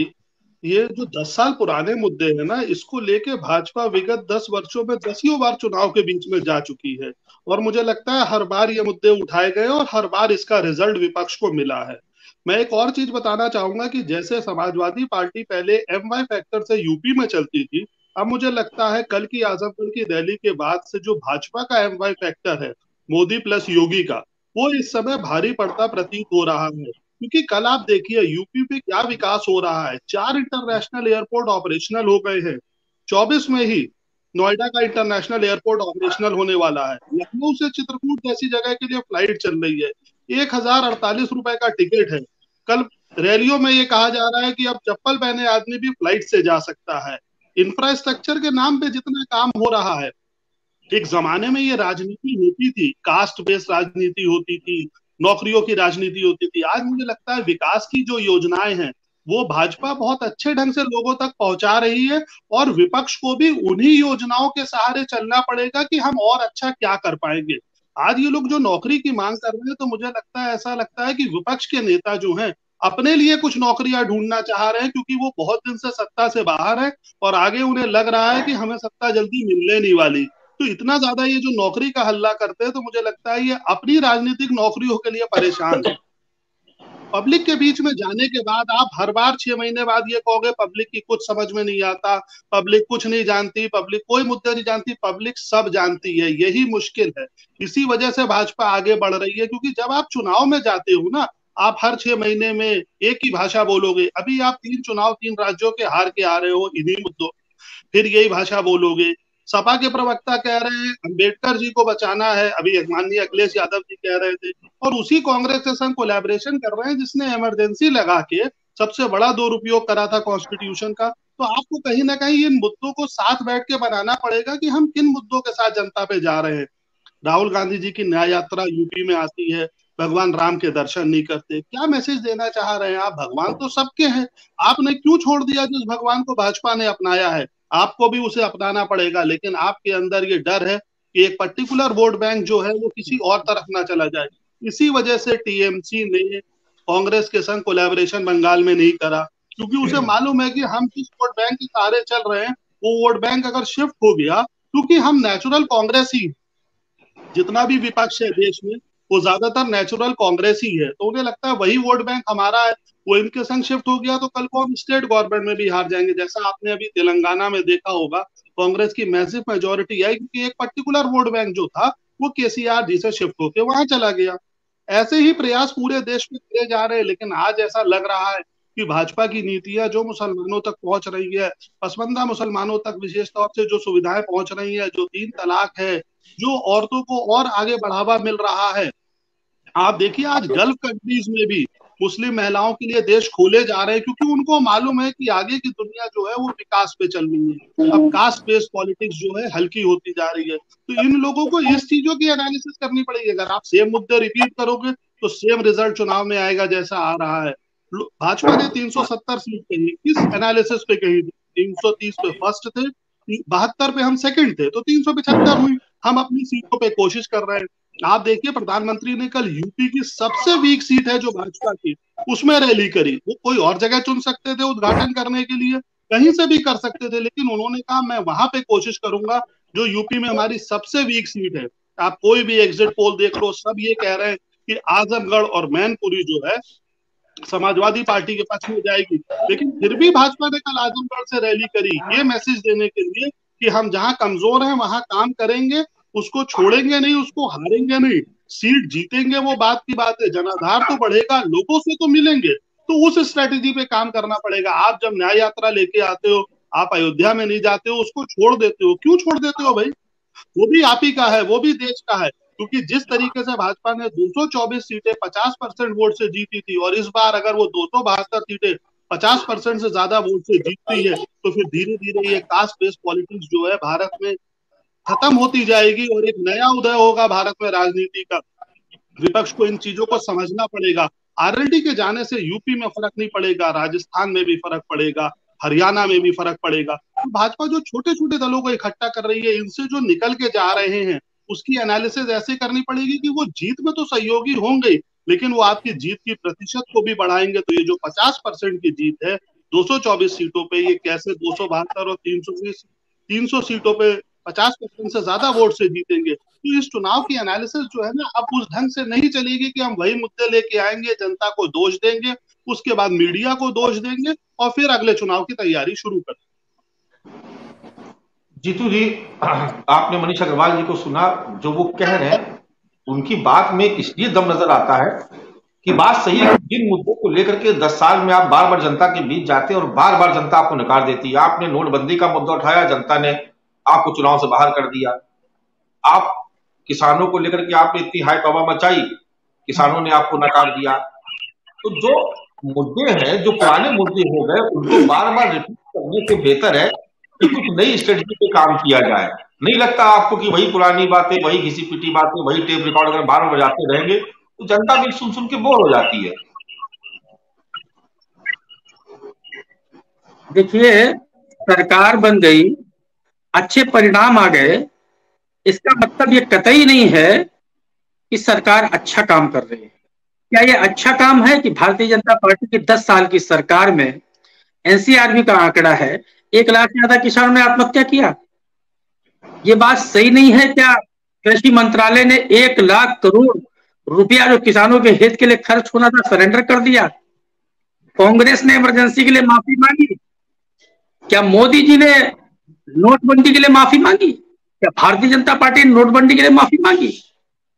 ये जो 10 साल पुराने मुद्दे हैं ना, इसको लेके भाजपा विगत 10 वर्षों में 10 बार चुनाव के बीच में जा चुकी है, और मुझे लगता है हर बार ये मुद्दे उठाए गए और हर बार इसका रिजल्ट विपक्ष को मिला है। मैं एक और चीज बताना चाहूंगा कि जैसे समाजवादी पार्टी पहले MY फैक्टर से यूपी में चलती थी, अब मुझे लगता है कल की आजमगढ़ की रैली के बाद से जो भाजपा का एमवाई फैक्टर है, मोदी प्लस योगी का, वो इस समय भारी पड़ता प्रतीत हो रहा है। क्योंकि कल आप देखिए यूपी पे क्या विकास हो रहा है। 4 इंटरनेशनल एयरपोर्ट ऑपरेशनल हो गए हैं। 24 में ही नोएडा का इंटरनेशनल एयरपोर्ट ऑपरेशनल होने वाला है। लखनऊ से चित्रकूट जैसी जगह के लिए फ्लाइट चल रही है। 1048 रुपए का टिकट है। कल रैलियों में ये कहा जा रहा है कि अब चप्पल पहने आदमी भी फ्लाइट से जा सकता है। इंफ्रास्ट्रक्चर के नाम पे जितना काम हो रहा है, एक जमाने में ये राजनीति होती थी, कास्ट बेस्ड राजनीति होती थी, नौकरियों की राजनीति होती थी। आज मुझे लगता है विकास की जो योजनाएं हैं वो भाजपा बहुत अच्छे ढंग से लोगों तक पहुंचा रही है, और विपक्ष को भी उन्हीं योजनाओं के सहारे चलना पड़ेगा कि हम और अच्छा क्या कर पाएंगे। आज ये लोग जो नौकरी की मांग कर रहे हैं, तो मुझे लगता है, ऐसा लगता है कि विपक्ष के नेता जो हैं अपने लिए कुछ नौकरियां ढूंढना चाह रहे हैं, क्योंकि वो बहुत दिन से सत्ता से बाहर है और आगे उन्हें लग रहा है कि हमें सत्ता जल्दी मिलने नहीं वाली। तो इतना ज्यादा ये जो नौकरी का हल्ला करते हैं, तो मुझे लगता है ये अपनी राजनीतिक नौकरियों के लिए परेशान है। पब्लिक के बीच में जाने के बाद आप हर बार 6 महीने बाद ये कहोगे पब्लिक की कुछ समझ में नहीं आता, पब्लिक कुछ नहीं जानती, पब्लिक कोई मुद्दे नहीं जानती। पब्लिक सब जानती है, यही मुश्किल है। इसी वजह से भाजपा आगे बढ़ रही है, क्योंकि जब आप चुनाव में जाते हो ना, आप हर 6 महीने में एक ही भाषा बोलोगे। अभी आप 3 चुनाव 3 राज्यों के हार के आ रहे हो इन्हीं मुद्दों, फिर यही भाषा बोलोगे। सपा के प्रवक्ता कह रहे हैं अंबेडकर जी को बचाना है, अभी माननीय अखिलेश यादव जी कह रहे थे, और उसी कांग्रेस के संग कोलैबोरेशन कर रहे हैं जिसने इमरजेंसी लगा के सबसे बड़ा दुरुपयोग करा था कॉन्स्टिट्यूशन का। तो आपको कहीं ना कहीं इन मुद्दों को साथ बैठ के बनाना पड़ेगा कि हम किन मुद्दों के साथ जनता पे जा रहे हैं। राहुल गांधी जी की न्याय यात्रा यूपी में आती है, भगवान राम के दर्शन नहीं करते, क्या मैसेज देना चाह रहे हैं आप? भगवान तो सबके हैं, आपने क्यों छोड़ दिया जिस भगवान को भाजपा ने अपनाया है? आपको भी उसे अपनाना पड़ेगा, लेकिन आपके अंदर ये डर है कि एक पर्टिकुलर वोट बैंक जो है वो किसी और तरफ ना चला जाए। इसी वजह से टीएमसी ने कांग्रेस के संग कोलैबोरेशन बंगाल में नहीं करा, क्योंकि उसे मालूम है कि हम जिस वोट बैंक के सहारे चल रहे हैं वो वोट बैंक अगर शिफ्ट हो गया, क्योंकि हम नेचुरल कांग्रेस ही, जितना भी विपक्ष है देश में वो ज्यादातर नेचुरल कांग्रेस ही है, तो उन्हें लगता है वही वोट बैंक हमारा है, वो इनके संग शिफ्ट हो गया तो कल को हम स्टेट गवर्नमेंट में भी हार जाएंगे। जैसा आपने अभी तेलंगाना में देखा होगा, कांग्रेस की मैसिव मेजोरिटी आई क्योंकि एक पर्टिकुलर वोट बैंक जो था वो केसीआर जी से शिफ्ट होकर वहां चला गया। ऐसे ही प्रयास पूरे देश में किए जा रहे हैं, लेकिन आज ऐसा लग रहा है कि भाजपा की नीतियां जो मुसलमानों तक पहुंच रही है, पसमानदा मुसलमानों तक विशेष तौर से जो सुविधाएं पहुंच रही है, जो 3 तलाक है, जो औरतों को और आगे बढ़ावा मिल रहा है। आप देखिए आज गल्फ कंट्रीज में भी मुस्लिम महिलाओं के लिए देश खोले जा रहे हैं, क्योंकि उनको मालूम है कि आगे की दुनिया जो है वो विकास पे चल रही है। अब कास्ट बेस्ड पॉलिटिक्स जो है हल्की होती जा रही है, तो इन लोगों को इस चीजों की एनालिसिस करनी पड़ेगी। अगर आप सेम मुद्दे रिपीट करोगे तो सेम रिजल्ट चुनाव में आएगा जैसा आ रहा है। भाजपा ने 370 सीट कही, किस एनालिसिस पे कही? 330 पे फर्स्ट थे, 72 पे हम सेकंड थे, तो 375 हुई। हम अपनी सीटों पे कोशिश कर रहे हैं। आप देखिए प्रधानमंत्री ने कल यूपी की सबसे वीक सीट है जो भाजपा की, उसमें रैली करी। वो कोई और जगह चुन सकते थे उद्घाटन करने के लिए, कहीं से भी कर सकते थे, लेकिन उन्होंने कहा मैं वहां पे कोशिश करूंगा जो यूपी में हमारी सबसे वीक सीट है। आप कोई भी एग्जिट पोल देख लो, सब ये कह रहे हैं कि आजमगढ़ और मैनपुरी जो है समाजवादी पार्टी के पक्ष में जाएगी। लेकिन फिर भी भाजपा ने कल आजमगढ़ से रैली करी, ये मैसेज देने के लिए कि हम जहां कमजोर हैं वहां काम करेंगे, उसको छोड़ेंगे नहीं, उसको हारेंगे नहीं, सीट जीतेंगे वो बात की बात है, जनाधार तो बढ़ेगा, लोगों से तो मिलेंगे, तो उस स्ट्रेटेजी पे काम करना पड़ेगा। आप जब न्याय यात्रा लेके आते हो, आप अयोध्या में नहीं जाते हो, उसको छोड़ देते हो। क्यों छोड़ देते हो भाई? वो भी आप ही का है, वो भी देश का है। क्योंकि जिस तरीके से भाजपा ने 224 सीटें 50% वोट से जीती थी, और इस बार अगर वो 272 सीटें 50% से ज्यादा वोट से जीतती है, तो फिर धीरे धीरे ये कास्ट बेस्ड पॉलिटिक्स जो है भारत में खत्म होती जाएगी और एक नया उदय होगा भारत में राजनीति का। विपक्ष को इन चीजों को समझना पड़ेगा। आरएलडी के जाने से यूपी में फर्क नहीं पड़ेगा, राजस्थान में भी फर्क पड़ेगा, हरियाणा में भी फर्क पड़ेगा। तो भाजपा जो छोटे छोटे दलों को इकट्ठा कर रही है, इनसे जो निकल के जा रहे हैं उसकी एनालिसिस ऐसे करनी पड़ेगी कि वो जीत में तो सहयोगी होंगे, लेकिन वो आपकी जीत की प्रतिशत को भी बढ़ाएंगे। तो ये जो 50% की जीत है 224 सीटों पे, ये कैसे 272 और 300 सीटों पे 50% से ज्यादा वोट से जीतेंगे? तो इस चुनाव की एनालिसिस जो है ना, अब उस ढंग से नहीं चलेगी कि हम वही मुद्दे लेके आएंगे, जनता को दोष देंगे, उसके बाद मीडिया को दोष देंगे और फिर अगले चुनाव की तैयारी शुरू करेंगे। जीतू जी, आपने मनीष अग्रवाल जी को सुना, जो वो कह रहे हैं उनकी बात में इसलिए दम नजर आता है कि बात सही है। जिन मुद्दों को लेकर के 10 साल में आप बार बार जनता के बीच जाते हैं और बार बार जनता आपको नकार देती है। आपने नोटबंदी का मुद्दा उठाया, जनता ने आपको चुनाव से बाहर कर दिया। आप किसानों को लेकर के आपने इतनी हाई तौबा मचाई, किसानों ने आपको नकार दिया। तो जो मुद्दे हैं, जो पुराने मुद्दे हो गए, उनको बार बार रिपीट करने से बेहतर है कि कुछ नई स्ट्रेटजी पे काम किया जाए। नहीं लगता आपको कि वही पुरानी बातें, वही घिसी पिटी बातें, वही टेप रिकॉर्ड अगर बार बार बजाते रहेंगे तो जनता भी सुन सुन के बोर हो जाती है? देखिए, सरकार बन गई, अच्छे परिणाम आ गए, इसका मतलब ये कतई नहीं है कि सरकार अच्छा काम कर रही है। क्या ये अच्छा काम है कि भारतीय जनता पार्टी की 10 साल की सरकार में एनसीआरबी का आंकड़ा है 1 लाख से ज्यादा किसानों ने आत्महत्या किया? ये बात सही नहीं है क्या? कृषि मंत्रालय ने 1 लाख करोड़ रुपया जो किसानों के हित के लिए खर्च होना था सरेंडर कर दिया। कांग्रेस ने इमरजेंसी के लिए माफी मांगी। क्या मोदी जी ने नोटबंदी के लिए माफी मांगी? क्या भारतीय जनता पार्टी ने नोटबंदी के लिए माफी मांगी?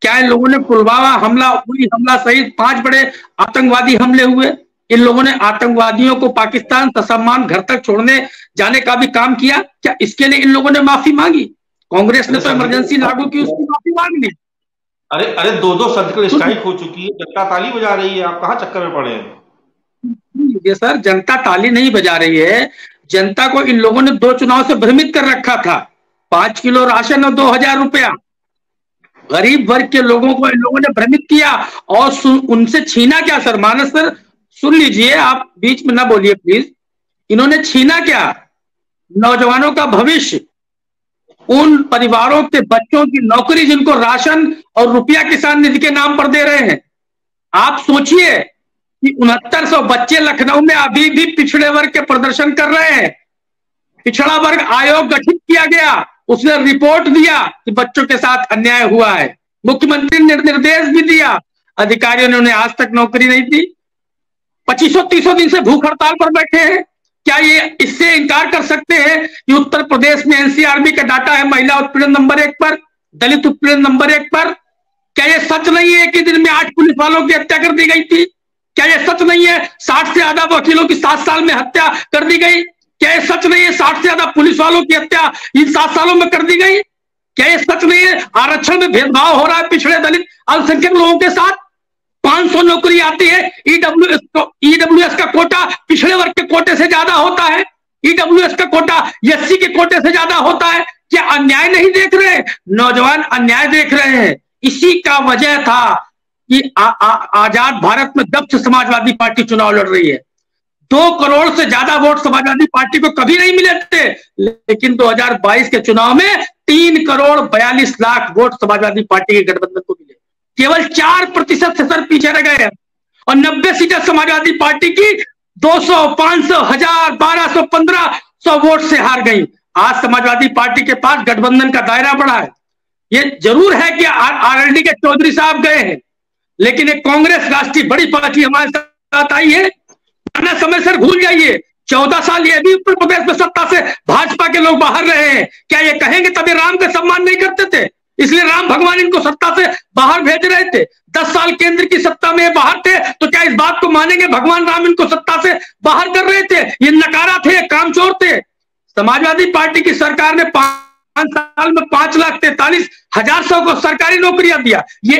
क्या इन लोगों ने पुलवामा हमला, उरी हमला सहित 5 बड़े आतंकवादी हमले हुए, इन लोगों ने आतंकवादियों को पाकिस्तान ससम्मान घर तक छोड़ने जाने का भी काम किया? क्या इसके लिए इन लोगों ने माफी मांगी? कांग्रेस ने तो इमरजेंसी लागू की, उसकी माफी मांग ली। अरे 2 सर्जिकल स्ट्राइक हो चुकी है, जनता ताली बजा रही है, आप कहां चक्कर में पड़े हैं? ये सर, जनता ताली नहीं बजा रही है। जनता को इन लोगों ने 2 चुनाव से भ्रमित कर रखा था। 5 किलो राशन और 2000 रुपया गरीब वर्ग के लोगों को इन लोगों ने भ्रमित किया और उनसे छीना क्या? सर मानस सर सुन लीजिए, आप बीच में ना बोलिए प्लीज। इन्होंने छीना क्या? नौजवानों का भविष्य, उन परिवारों के बच्चों की नौकरी जिनको राशन और रुपया किसान निधि के नाम पर दे रहे हैं। आप सोचिए कि 6900 बच्चे लखनऊ में अभी भी पिछड़े वर्ग के प्रदर्शन कर रहे हैं। पिछड़ा वर्ग आयोग गठित किया गया, उसने रिपोर्ट दिया कि बच्चों के साथ अन्याय हुआ है। मुख्यमंत्री ने निर्देश भी दिया, अधिकारियों ने उन्हें आज तक नौकरी नहीं दी। 2500-30 दिन से भूख हड़ताल पर बैठे हैं। क्या ये इससे इनकार कर सकते हैं कि उत्तर प्रदेश में एनसीआरबी का डाटा है महिला उत्पीड़न नंबर 1 पर, दलित उत्पीड़न नंबर 1 पर? क्या ये सच नहीं है कि दिन में 8 पुलिस वालों की हत्या कर दी गई थी? क्या ये सच नहीं है 60 से ज्यादा वकीलों की 7 साल में हत्या कर दी गई? क्या ये सच नहीं है 60 से ज्यादा पुलिस वालों की हत्या इन 7 सालों में कर दी गई? क्या ये सच नहीं है आरक्षण में भेदभाव हो रहा है पिछड़े दलित अल्पसंख्यक लोगों के साथ? 500 नौकरी आती है, ईडब्ल्यूएस का कोटा पिछड़े वर्ग के कोटे से ज्यादा होता है, ईडब्ल्यूएस का कोटा एससी के कोटे से ज्यादा होता है। क्या अन्याय नहीं देख रहे? नौजवान अन्याय देख रहे हैं। इसी का वजह था कि आजाद भारत में जब से समाजवादी पार्टी चुनाव लड़ रही है, 2 करोड़ से ज्यादा वोट समाजवादी पार्टी को कभी नहीं मिले थे, लेकिन 2022 के चुनाव में 3 करोड़ 42 लाख वोट समाजवादी पार्टी के गठबंधन को मिले। केवल 4% से सर पीछे रह गए और 90 सीटें समाजवादी पार्टी की 200, 500, 1000, 1200, 1500 वोट से हार गई। आज समाजवादी पार्टी के पास गठबंधन का दायरा बढ़ा है। ये जरूर है कि आरएलडी के चौधरी साहब गए हैं, लेकिन एक कांग्रेस राष्ट्रीय बड़ी पार्टी हमारे साथ आई है। समय सर भूल जाइए, 14 साल ये भी उत्तर प्रदेश में सत्ता से भाजपा के लोग बाहर रहे हैं। क्या ये कहेंगे तभी राम का सम्मान नहीं करते थे, इसलिए राम भगवान इनको सत्ता से बाहर भेज रहे थे? 10 साल केंद्र की सत्ता में बाहर थे, तो क्या इस बात को मानेंगे भगवान राम इनको सत्ता से बाहर कर रहे थे? ये नकारा थे, कामचोर थे। समाजवादी पार्टी की सरकार ने 5 साल में 5,43,100 को सरकारी नौकरियां दिया। ये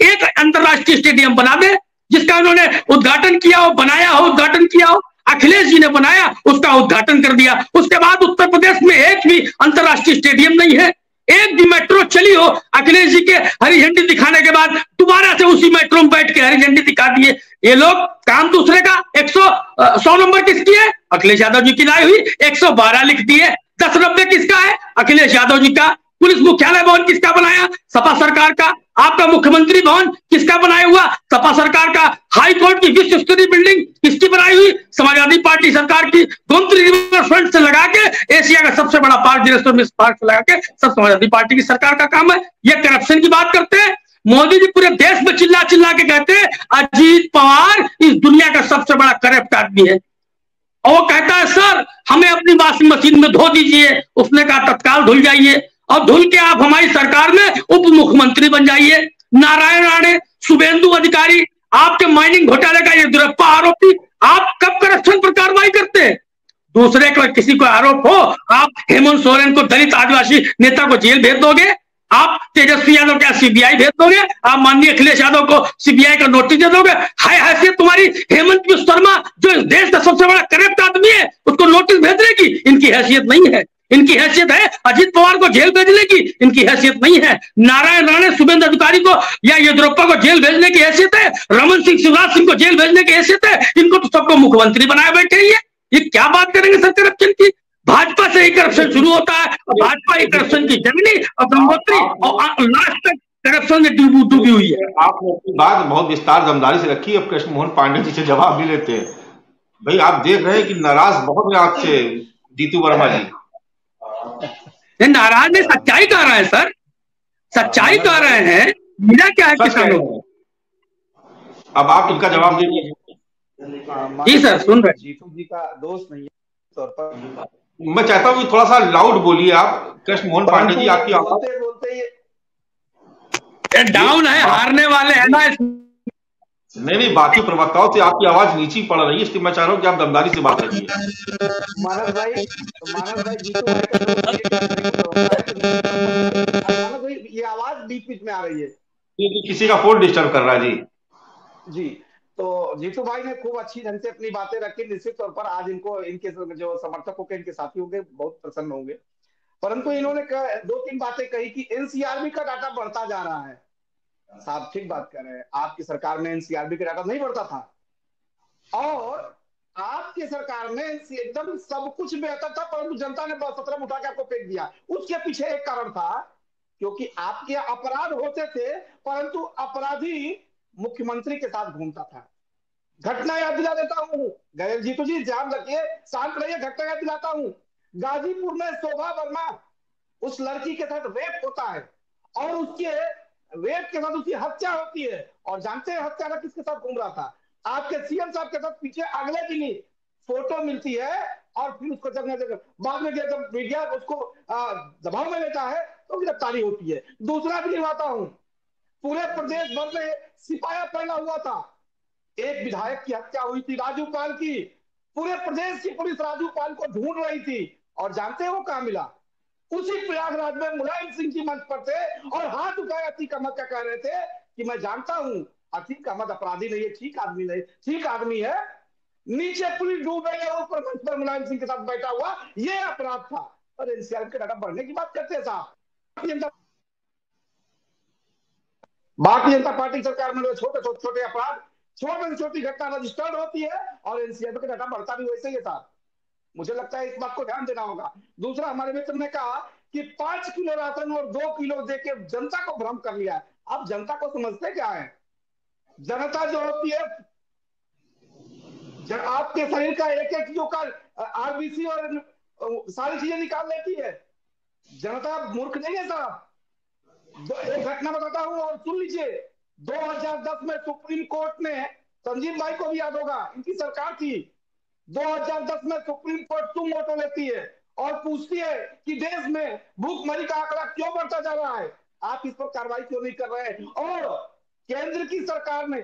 एक अंतरराष्ट्रीय स्टेडियम बना दे जिसका उन्होंने उद्घाटन किया हो, बनाया हो, उद्घाटन किया हो। अखिलेश जी ने बनाया, उसका उद्घाटन कर दिया। उसके बाद उत्तर प्रदेश में एक भी अंतरराष्ट्रीय स्टेडियम नहीं है। एक भी मेट्रो चली हो, अखिलेश जी के हरी झंडी दिखाने के बाद दोबारा से उसी मेट्रो में बैठ के हरी झंडी दिखा दिए। ये लोग काम दूसरे का। 100 नंबर किसकी है? अखिलेश यादव जी की लाई हुई। 112 लिख दिए। 1090 किसका है? अखिलेश यादव जी का। पुलिस मुख्यालय भवन किसका बनाया? सपा सरकार का। आपका मुख्यमंत्री भवन किसका बनाया हुआ? सपा सरकार का। हाई कोर्ट की विश्व स्तरीय बिल्डिंग किसकी बनाई हुई? समाजवादी पार्टी सरकार की। गोमती रिवर फ्रंट से लगा के एशिया का सबसे बड़ा पार्क दिनेश्वर पार्क से लगा के सब समाजवादी पार्टी की सरकार का काम है। ये करप्शन की बात करते हैं। मोदी जी पूरे देश में चिल्ला चिल्ला के कहते हैं अजीत पवार इस दुनिया का सबसे बड़ा करप्ट आदमी है। और वो कहता है सर हमें अपने अपनी वॉशिंग मशीन में धो दीजिए। उसने कहा तत्काल धुल जाइए, और धुल के आप हमारी सरकार में उप मुख्यमंत्री बन जाइए। नारायण राणे, शुभेंदु अधिकारी, आपके माइनिंग घोटाले का येदियुरप्पा आरोपी, आप कब करप्शन पर कार्रवाई करते हैं? दूसरे का किसी को आरोप हो, आप हेमंत सोरेन को, दलित आदिवासी नेता को जेल भेज दोगे? आप तेजस्वी यादव क्या सीबीआई भेज दोगे? आप माननीय अखिलेश यादव को सीबीआई का नोटिस दे दोगे? हाय हैसियत तुम्हारी हेमंत बिस्वा शर्मा, जो इस देश का सबसे बड़ा करप्ट आदमी है, उसको नोटिस भेजने की इनकी हैसियत नहीं है। इनकी हैसियत है अजीत पवार को जेल भेजने की, इनकी हैसियत नहीं है। नारायण राणे, शुभेंदु अधिकारी को या येदियुरप्पा को जेल भेजने की हैसियत है। रमन सिंह, शिवराज सिंह को जेल भेजने की हैसियत है। इनको तो सबको मुख्यमंत्री बनाए बैठे ही है। ये क्या बात करेंगे सर करप्शन की? भाजपा से ही करप्शन शुरू होता है, भाजपा ही करप्शन की जमीनी और गंगोत्री और लास्ट तक करप्शन में डूबी हुई है। आपने अपनी बात बहुत विस्तार दमदारी से रखी है, कृष्ण मोहन पांडे जी से जवाब भी लेते हैं। भाई आप देख रहे हैं कि नाराज बहुत है आपसे जीतू वर्मा जी। नाराज नहीं, सच्चाई कह रहे हैं सर, सच्चाई कह रहे हैं। मेरा क्या है किसानों? अब आप इनका जवाब दीजिए। जी सर, सुन रहे। जीतू जी का दोस्त नहीं है तौर पर मैं चाहता हूँ कि थोड़ा सा लाउड बोलिए आप। कृष्ण मोहन पांडे जी, आपकी आवाज डाउन है, हारने वाले हैं ना। नहीं, बाकी प्रवक्ताओं से आपकी आवाज नीची पड़ रही है, इसलिए मैं चाह रहा हूँ कि आप दमदारी से बात करिए। मानस भाई जीतू भाई ये आवाज बीच बीच में आ रही है, किसी का फोन डिस्टर्ब कर रहा है जी। तो जीतू भाई ने खूब अच्छी ढंग से अपनी बातें रखी। निश्चित तौर पर आज इनको, इनके जो समर्थक होंगे, इनके साथी होंगे, बहुत प्रसन्न होंगे। परंतु इन्होंने 2-3 बातें कही कि एनसीआरबी का डाटा बढ़ता जा रहा है। साहब ठीक बात कर रहे हैं, आपकी सरकार में एनसीआरबी का डाटा नहीं बढ़ता था, और आपकी सरकार में एकदम सब कुछ बेहतर था, परंतु जनता ने 17 उठा के आपको फेंक दिया। उसके पीछे एक कारण था, क्योंकि आपके अपराध होते थे, परंतु अपराधी मुख्यमंत्री के साथ घूमता था। घटना याद दिला देता हूं, जीतू जी ध्यान रखिए, शांत रहिए, घटना याद दिलाता हूं। गाजीपुर में शोभा वर्मा, उस लड़की के साथ रेप होता है, और उसके रेप के साथ उसकी हत्या होती है। और जानते हैं हत्यारा किसके साथ घूम रहा था? आपके सीएम साहब के साथ पीछे अगले दिन ही फोटो मिलती है, और फिर उसको जगह बाद में जब मीडिया उसको दबाव में लेता है तो गिरफ्तारी होती है। दूसरा भी दिखाता हूं, पूरे प्रदेश भर में सिपाही फैला हुआ था। एक विधायक की हत्या हुई थी, राजू पाल की। पूरे प्रदेश की पुलिस राजू पाल को ढूंढ रही थी, और जानते हैं वो कहां मिला? उसी प्रयागराज में मुलायम सिंह जी मंच पर थे, और हाथ उठाए अतीक अहमद का कह रहे थे कि मैं जानता हूं अतीक अहमद अपराधी नहीं है, ठीक आदमी नहीं, ठीक आदमी है। नीचे पुलिस डूब रही है, ऊपर मंच पर मुलायम सिंह के साथ बैठा हुआ, ये अपराध था। और एनसीआरबी के डाटा बढ़ने की बात करते हैं साहब। भारतीय जनता पार्टी सरकार में छोटे अपराध, छोटे से छोटी घटना रजिस्टर्ड होती है, और एनसीआरबी का डाटा बढ़ता भी वैसे ही था। मुझे लगता है इस बात को ध्यान देना होगा। दूसरा, हमारे मित्र ने कहा कि 5 किलो राशन और 2 किलो देके जनता को भ्रम कर लिया। आप जनता को समझते क्या है? जनता जो होती है, आपके शरीर का एक किलो का आरबीसी और सारी चीजें निकाल लेती है। जनता मूर्ख नहीं है साहब। एक घटना बताता हूं और सुन लीजिए। 2010 में सुप्रीम कोर्ट ने, संजीव भाई को भी याद होगा, इनकी सरकार थी। 2010 में सुप्रीम कोर्ट तुम मोटो लेती है और पूछती है कि देश में भूखमरी का आंकड़ा क्यों बढ़ता जा रहा है, आप इस पर कार्रवाई क्यों नहीं कर रहे हैं? और केंद्र की सरकार ने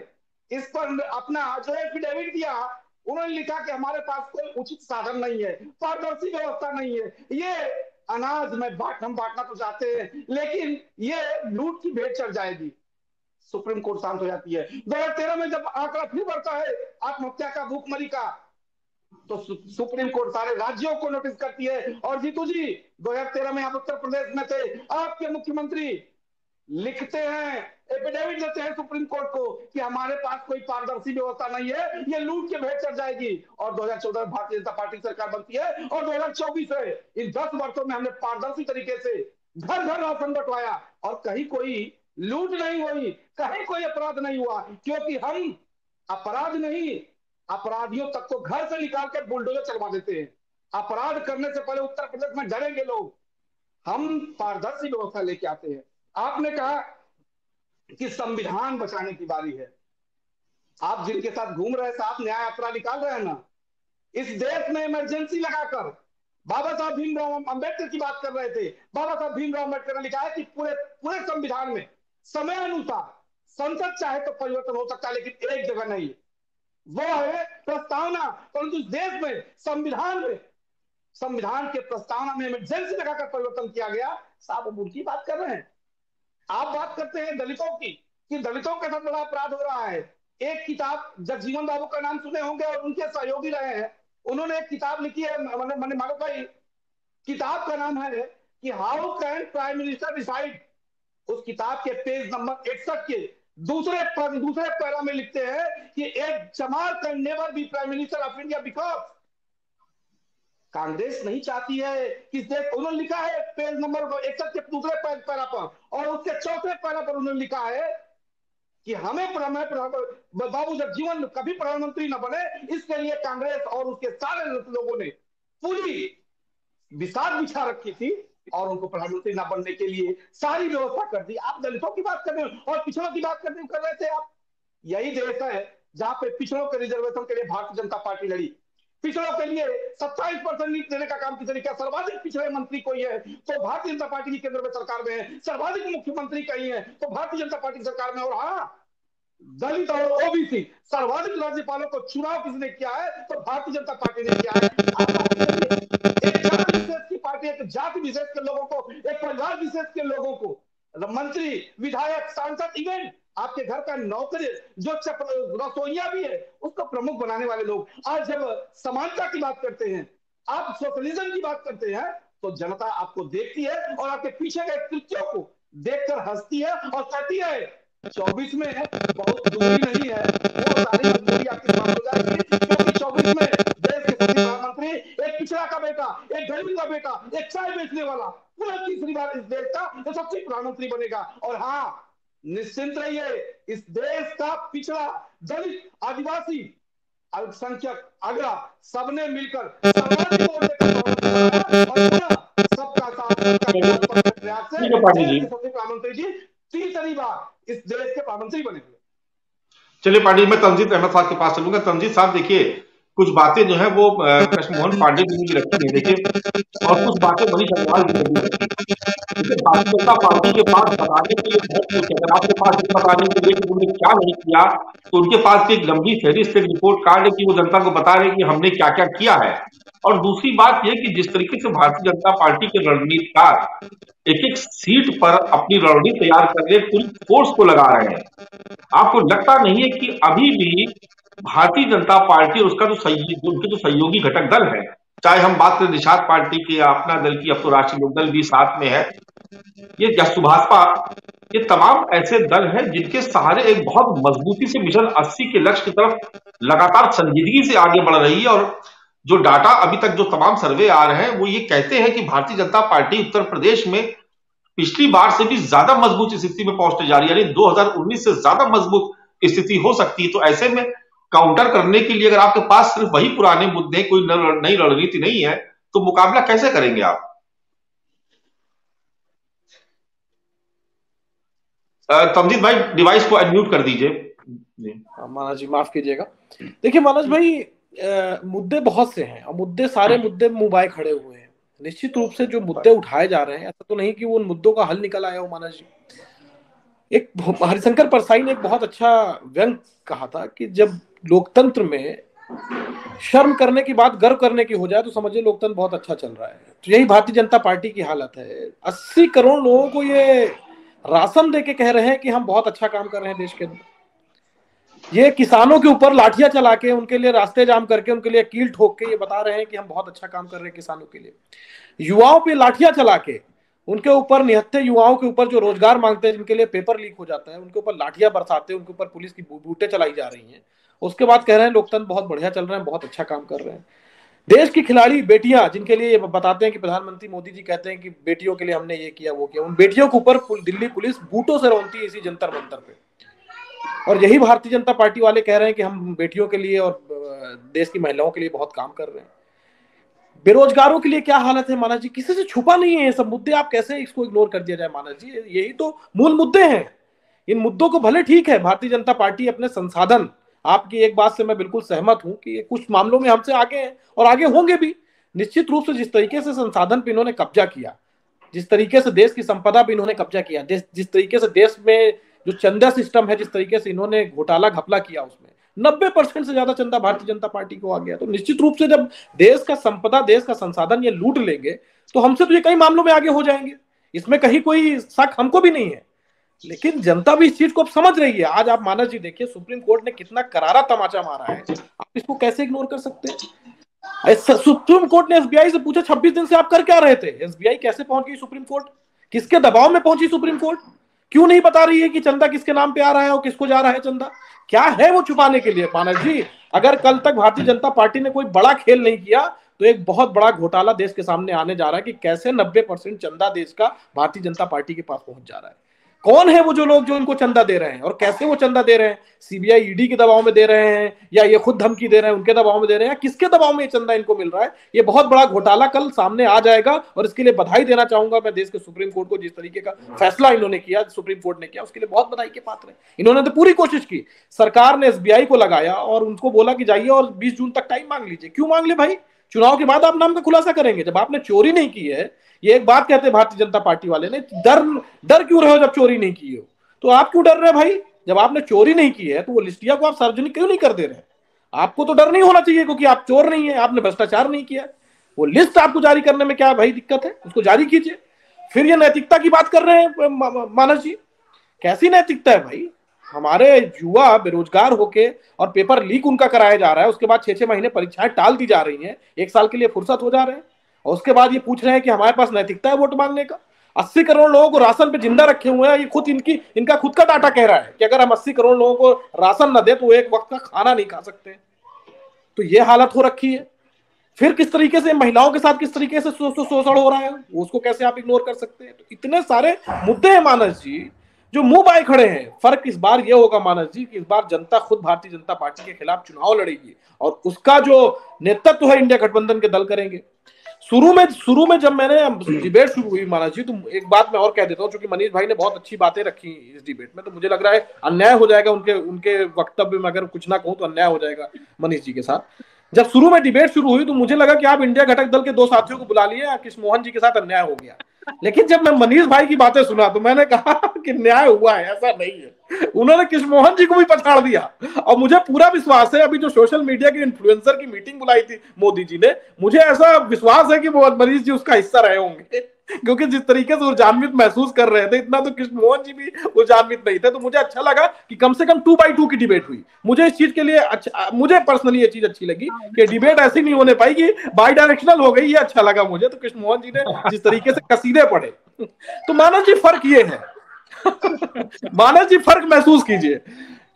इस पर अपना जो एफिडेविट दिया, उन्होंने लिखा कि हमारे पास कोई उचित साधन नहीं है, पारदर्शी व्यवस्था नहीं है। ये अनाज में हम बांटना तो चाहते हैं, लेकिन ये लूट की भेंट चढ़ जाएगी। सुप्रीम कोर्ट शांत हो जाती है। 2013 में जब आंकड़ा फिर बढ़ता है आत्महत्या का, भूखमरी का, तो सुप्रीम कोर्ट सारे राज्यों को नोटिस करती है। और जीतू जी 2013 में आप उत्तर प्रदेश में थे, आपके मुख्यमंत्री लिखते हैं, एफिडेविट देते हैं सुप्रीम कोर्ट को कि हमारे पास कोई पारदर्शी व्यवस्था नहीं है, ये लूट के भेंट चढ़ जाएगी। और 2014 में भारतीय जनता पार्टी सरकार बनती है, और 2024 है। इन 10 वर्षों में हमने पारदर्शी तरीके से घर घर राशन बंटवाया, और कहीं कोई लूट नहीं हुई, कहीं कोई अपराध नहीं हुआ, क्योंकि हम अपराध नहीं, अपराधियों तक को घर से निकाल कर बुलडोजर चलवा देते हैं। अपराध करने से पहले उत्तर प्रदेश में डरेंगे लोग। हम पारदर्शी व्यवस्था लेके आते हैं। आपने कहा कि संविधान बचाने की बारी है। आप जिनके साथ घूम रहे हैं साहब, न्याय यात्रा निकाल रहे हैं ना, इस देश में इमरजेंसी लगाकर बाबा साहब भीमराव अंबेडकर की बात कर रहे थे। बाबा साहब भीमराव अंबेडकर ने लिखा है कि पूरे पूरे संविधान में समय अनुसार संसद चाहे तो परिवर्तन हो सकता है, लेकिन एक जगह नहीं, वो है प्रस्तावना। परंतु इस देश में संविधान के प्रस्तावना में इमरजेंसी लगाकर परिवर्तन किया गया। साहब अब उनकी बात कर रहे हैं। आप बात करते हैं दलितों की, कि दलितों के साथ बड़ा अपराध हो रहा है। एक किताब जगजीवन बाबू का नाम सुने होंगे और उनके सहयोगी रहे हैं, उन्होंने एक किताब लिखी है, मानो भाई, किताब का नाम है कि how can prime minister decide. उस किताब के पेज नंबर 61 के दूसरे पैरा में लिखते हैं कि एक चमार can never be prime minister of India because Congress नहीं चाहती है कि उन्होंने लिखा है पेज नंबर 61 के दूसरे पैरा पर, और उसके चौथे पैरा पर उन्होंने लिखा है कि हमें बाबू जगजीवन कभी प्रधानमंत्री न बने, इसके लिए कांग्रेस और उसके सारे लोगों ने पूरी बिसात बिछा रखी थी और उनको प्रधानमंत्री न बनने के लिए सारी व्यवस्था कर दी। आप दलितों की बात कर रहे हो और पिछड़ों की बात कर रहे थे आप। यही देश है जहां पे पिछड़ों के रिजर्वेशन के लिए भारतीय जनता पार्टी लड़ी। पिछड़ों के लिए 27% देने का काम किसी ने किया। सर्वाधिक पिछड़े मंत्री कोई है तो भारतीय जनता पार्टी की केंद्र में सरकार में है। सर्वाधिक मुख्यमंत्री कहीं है तो भारतीय जनता पार्टी की सरकार में। और हाँ, दलित और ओबीसी सर्वाधिक राज्यपालों को चुनाव किसने किया है तो भारतीय जनता पार्टी ने किया है। एक जाति विशेष की पार्टी, एक जाति विशेष के लोगों को, एक परिवार विशेष के लोगों को मंत्री, विधायक, सांसद, इवन आपके घर का नौकरी जो रसोइया भी है उसको प्रमुख बनाने वाले लोग आज जब समानता की बात करते हैं, आप सोशलिज्म की बात करते हैं, तो जनता आपको देखती है और आपके पीछे के कृत्यों को देखकर हंसती है और कहती है 24 में बहुत दूरी नहीं है, वो सारी मजबूरी आपके सामने हो जाएगी, क्योंकि 24 में देश के सभी प्रधानमंत्री एक पिछड़ा का बेटा, एक गरीब का बेटा, एक चाय बेचने वाला पूरा तीसरी बार इस देश का जो सबसे प्रधानमंत्री बनेगा। और हाँ, निश्चिंत रहिए, इस देश का पिछड़ा, दलित, आदिवासी, अल्पसंख्यक, अगड़ा सबने मिलकर सबका साथ प्रयास से प्रधानमंत्री जी तीसरी बार इस देश के प्रधानमंत्री बनेंगे। चलिए पांडे, मैं तंजीद अहमद साहब के पास चलूंगा। तंजीद साहब, देखिए कुछ बातें जो है वो कृष्ण मोहन पांडे जी भी रखी है, देखिए, और कुछ बातें बड़ी शर्माल भी रखी। भारतीय जनता पार्टी के पास बताने के लिए बहुत कुछ है। अगर आपके पास बताने के लिए कि उन्होंने क्या नहीं किया, तो उनके पास एक लंबी फहरिस्त, एक रिपोर्ट कार्ड है कि वो जनता को बता रहे हैं कि हमने क्या क्या किया है। और दूसरी बात यह कि जिस तरीके से भारतीय जनता पार्टी के रणनीतिकार एक एक सीट पर अपनी रणनीति तैयार करके पूरी फोर्स को लगा रहे हैं, आपको लगता नहीं है कि अभी भी भारतीय जनता पार्टी और उसका उनके जो सहयोगी घटक दल है, चाहे हम बात करें निषाद पार्टी की या अपना दल की, अब तो राष्ट्रीय लोकदल भी साथ में है, ये या सुभाषपा, ये तमाम ऐसे दल हैं जिनके सहारे एक बहुत मजबूती से मिशन 80 के लक्ष्य की तरफ लगातार संजीदगी से आगे बढ़ रही है। और जो डाटा अभी तक जो तमाम सर्वे आ रहे हैं वो ये कहते हैं कि भारतीय जनता पार्टी उत्तर प्रदेश में पिछली बार से भी ज्यादा मजबूत स्थिति में पहुंचने जा रही है, यानी 2019 से ज्यादा मजबूत स्थिति हो सकती है। तो ऐसे में काउंटर करने के लिए अगर आपके पास सिर्फ वही पुराने मुद्दे, कोई नई रणनीति नहीं है, तो मुकाबला कैसे करेंगे आप? तमजीद भाई, डिवाइस को अनम्यूट कर दीजिए। मानस जी माफ कीजिएगा। देखिए मानस भाई, मुद्दे बहुत से हैं और सारे मुद्दे मुंह बाय खड़े हुए हैं। निश्चित रूप से जो मुद्दे उठाए जा रहे हैं, ऐसा तो नहीं कि वो उन मुद्दों का हल निकल आया हो। मानस जी, एक हरिशंकर परसाई ने एक बहुत अच्छा व्यंग कहा था कि जब लोकतंत्र में शर्म करने की बात गर्व करने की हो जाए तो समझिए लोकतंत्र बहुत अच्छा चल रहा है। तो यही भारतीय जनता पार्टी की हालत है। 80 करोड़ लोगों को ये राशन देके कह रहे हैं कि हम बहुत अच्छा काम कर रहे हैं देश के अंदर। ये किसानों के ऊपर लाठियां चला के, उनके लिए रास्ते जाम करके, उनके लिए कील ठोक के ये बता रहे हैं कि हम बहुत अच्छा काम कर रहे हैं किसानों के लिए। युवाओं पे लाठियां चला के, उनके ऊपर, निहत्थे युवाओं के ऊपर जो रोजगार मांगते हैं, जिनके लिए पेपर लीक हो जाता है, उनके ऊपर लाठियां बरसाते हैं, उनके ऊपर पुलिस की बूटें चलाई जा रही हैं। उसके बाद कह रहे हैं लोकतंत्र बहुत बढ़िया चल रहा है, बहुत अच्छा काम कर रहे हैं। देश की खिलाड़ी बेटियां, जिनके लिए बताते हैं कि प्रधानमंत्री मोदी जी कहते हैं कि बेटियों के लिए हमने ये किया वो किया, उन बेटियों के ऊपर दिल्ली पुलिस बूटों से रौंदती है इसी जंतर मंतर पे। और यही भारतीय जनता पार्टी वाले कह रहे हैं कि हम बेटियों के लिए और देश की महिलाओं के लिए बहुत काम कर रहे हैं। बेरोजगारों के लिए क्या हालत है मानस जी, किसी से छुपा नहीं है ये सब मुद्दे। आप कैसे इसको इग्नोर कर दिया जाए मानस जी, यही तो मूल मुद्दे हैं। इन मुद्दों को भले ठीक है भारतीय जनता पार्टी अपने संसाधन, आपकी एक बात से मैं बिल्कुल सहमत हूं कि कुछ मामलों में हमसे आगे हैं और आगे होंगे भी, निश्चित रूप से जिस तरीके से संसाधन पे इन्होंने कब्जा किया, जिस तरीके से देश की संपदा पे इन्होंने कब्जा किया, जिस तरीके से देश में जो चंदा सिस्टम है, जिस तरीके से इन्होंने घोटाला घपला किया, उसमें 90% से ज्यादा चंदा भारतीय जनता पार्टी को आ गया। तो निश्चित रूप से जब देश का संपदा, देश का संसाधन ये लूट लेंगे तो हमसे तो ये कई मामलों में आगे हो जाएंगे, इसमें कहीं कोई शक हमको भी नहीं है। लेकिन जनता भी इस चीज को अब समझ रही है। आज आप मानस जी देखिए, सुप्रीम कोर्ट ने कितना करारा तमाचा मारा है, आप इसको कैसे इग्नोर कर सकते हैं? सुप्रीम कोर्ट ने एसबीआई से पूछा 26 दिन से आप कर क्या रहे थे? एसबीआई कैसे पहुंच गई सुप्रीम कोर्ट? किसके दबाव में पहुंची सुप्रीम कोर्ट? क्यों नहीं बता रही है कि चंदा किसके नाम पे आ रहा है और किसको जा रहा है चंदा? क्या है वो छुपाने के लिए? मानस जी, अगर कल तक भारतीय जनता पार्टी ने कोई बड़ा खेल नहीं किया तो एक बहुत बड़ा घोटाला देश के सामने आने जा रहा है कि कैसे 90% चंदा देश का भारतीय जनता पार्टी के पास पहुंच जा रहा है। कौन है वो जो लोग जो इनको चंदा दे रहे हैं और कैसे वो चंदा दे रहे हैं? सीबीआई ईडी के दबाव में दे रहे हैं या ये खुद धमकी दे रहे हैं, उनके दबाव में दे रहे हैं, किसके दबाव में ये चंदा इनको मिल रहा है? ये बहुत बड़ा घोटाला कल सामने आ जाएगा और इसके लिए बधाई देना चाहूंगा मैं देश के सुप्रीम कोर्ट को। जिस तरीके का फैसला इन्होंने किया, सुप्रीम कोर्ट ने किया, उसके लिए बहुत बधाई के पात्र है। इन्होंने तो पूरी कोशिश की, सरकार ने एसबीआई को लगाया और उनको बोला कि जाइए और 20 जून तक टाइम मांग लीजिए। क्यों मांग ले भाई? चुनाव के बाद आप नाम का खुलासा करेंगे। जब आपने चोरी नहीं की है, ये एक बात कहते हैं भारतीय जनता पार्टी वाले ने, डर क्यों रहे हो जब चोरी नहीं की हो? तो आप क्यों डर रहे हैं भाई? जब आपने चोरी नहीं की है तो वो लिस्टिया को आप सार्वजनिक क्यों नहीं कर दे रहे हैं? आपको तो डर नहीं होना चाहिए क्योंकि आप चोर नहीं है, आपने भ्रष्टाचार नहीं किया। वो लिस्ट आपको जारी करने में क्या भाई दिक्कत है? उसको जारी कीजिए। फिर ये नैतिकता की बात कर रहे हैं मानस जी, कैसी नैतिकता है भाई? हमारे युवा बेरोजगार होके और पेपर लीक उनका कराया जा रहा है, उसके बाद 6-6 महीने परीक्षाएं टाल दी जा रही हैं, 1 साल के लिए फुर्सत हो जा रहे हैं और उसके बाद ये पूछ रहे हैं कि हमारे पास नैतिकता है वोट मांगने का। 80 करोड़ लोगों को राशन पे जिंदा रखे हुए हैं। ये खुद इनका खुद का डाटा कह रहा है कि अगर हम 80 करोड़ लोगों को राशन न दे तो वो एक वक्त का खाना नहीं खा सकते। तो ये हालत हो रखी है। फिर किस तरीके से महिलाओं के साथ किस तरीके से शोषण हो रहा है, उसको कैसे आप इग्नोर कर सकते हैं? तो इतने सारे मुद्दे हैं मानस जी जो मुंह बाए खड़े हैं। फर्क इस बार ये होगा मानस जी कि इस बार जनता खुद भारतीय जनता पार्टी के खिलाफ चुनाव लड़ेगी और उसका जो नेतृत्व है इंडिया गठबंधन के दल करेंगे। शुरू में जब मैंने डिबेट शुरू हुई मानस जी, तो एक बात मैं और कह देता हूँ, क्योंकि मनीष भाई ने बहुत अच्छी बातें रखी इस डिबेट में, तो मुझे लग रहा है अन्याय हो जाएगा उनके वक्तव्य में अगर कुछ ना कहूं तो अन्याय हो जाएगा मनीष जी के साथ। जब शुरू में डिबेट शुरू हुई तो मुझे लगा कि आप इंडिया घटक दल के 2 साथियों को बुला लिए, कृष्ण मोहन जी के साथ अन्याय हो गया। लेकिन जब मैं मनीष भाई की बातें सुना तो मैंने कहा कि न्याय हुआ है, ऐसा नहीं है। उन्होंने कृष्ण मोहन जी को भी पछाड़ दिया और मुझे पूरा विश्वास है, अभी जो सोशल मीडिया के इन्फ्लुएंसर की मीटिंग बुलाई थी मोदी जी ने, मुझे ऐसा विश्वास है कि वो मनीष जी उसका हिस्सा रहे होंगे, क्योंकि जिस तरीके से ऊर्जान्वित महसूस कर रहे थे, इतना तो कृष्ण मोहन जी भी ऊर्जान्वित नहीं थे। तो मुझे अच्छा लगा कि कम से कम 2x2 की डिबेट हुई। मुझे इस चीज के लिए मुझे पर्सनली ये चीज अच्छी लगी कि डिबेट ऐसी नहीं होने पाई कि बाई डायरेक्शनल हो गई। ये अच्छा लगा मुझे। तो कृष्ण मोहन जी ने जिस तरीके से कसीदे पढ़े, तो मानस जी फर्क ये है मानस जी फर्क महसूस कीजिए।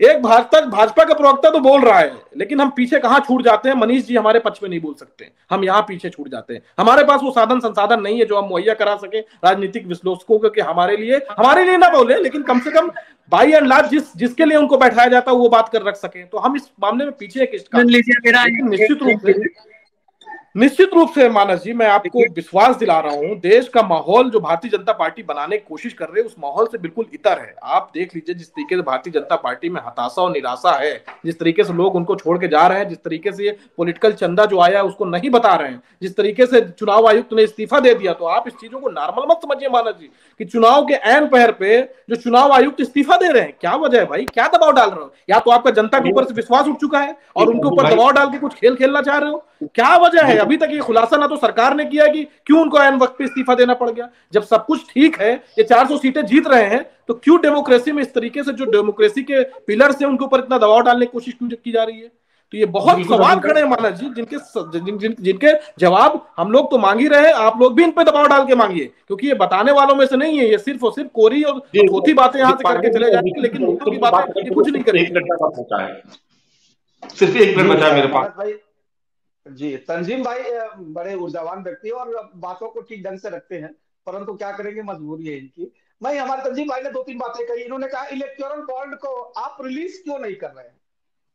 एक भाजपा का प्रवक्ता तो बोल रहा है, लेकिन हम पीछे कहां छूट जाते हैं? मनीष जी हमारे पक्ष में नहीं बोल सकते, हम यहाँ पीछे छूट जाते हैं। हमारे पास वो साधन संसाधन नहीं है जो हम मुहैया करा सके राजनीतिक विश्लेषकों को कि हमारे लिए ना बोले, लेकिन कम से कम बाई एंड लार्ज जिसके लिए उनको बैठाया जाता है वो बात कर रख सके। तो हम इस मामले में पीछे निश्चित रूप से मानस जी मैं आपको विश्वास दिला रहा हूं, देश का माहौल जो भारतीय जनता पार्टी बनाने की कोशिश कर रही है उस माहौल से बिल्कुल इतर है। आप देख लीजिए जिस तरीके से भारतीय जनता पार्टी में हताशा और निराशा है, जिस तरीके से लोग उनको छोड़ के जा रहे हैं, जिस तरीके से ये पॉलिटिकल चंदा जो आया है उसको नहीं बता रहे हैं, जिस तरीके से चुनाव आयुक्त ने इस्तीफा दे दिया। तो आप इस चीजों को नॉर्मल मत समझिए मानस जी कि चुनाव के ऐन पहर पे जो चुनाव आयुक्त इस्तीफा दे रहे हैं, क्या वजह है भाई? क्या दबाव डाल रहे हो? या तो आपका जनता के ऊपर से विश्वास उठ चुका है और उनके ऊपर दबाव डाल के कुछ खेल खेलना चाह रहे हो? क्या वजह है? अभी तक ये खुलासा ना तो सरकार ने किया कि क्यों उनको ऐन वक्त पे इस्तीफा देना पड़ गया। जब सब कुछ ठीक है, ये 400 सीटें जीत रहे हैं, तो क्यों डेमोक्रेसी में इस तरीके से जो डेमोक्रेसी के पिलर से उनके ऊपर इतना दबाव डालने की कोशिश क्यों की जा रही है? तो ये बहुत सवाल खड़े हैं मानस जी, जिनके जवाब हम लोग तो मांग ही रहे हैं। आप लोग भी इन पे दबाव डाल के मांगिए, क्योंकि ये बताने वालों में से नहीं है। ये सिर्फ और सिर्फ कोरी और चौथी बातें यहाँ से करके चले जाएंगे, लेकिन मुद्दों की बातें कुछ नहीं करेंगे। सिर्फ 1 मिनट बचा मेरे पास जी। तंजीम भाई बड़े ऊर्जावान व्यक्ति और बातों को ठीक ढंग से रखते हैं, परंतु क्या करेंगे, मजबूरी है इनकी। मैं हमारे तंजीम भाई ने 2-3 बातें कही। इन्होंने कहा इलेक्टोरल बॉन्ड को आप रिलीज क्यों नहीं कर रहे हैं?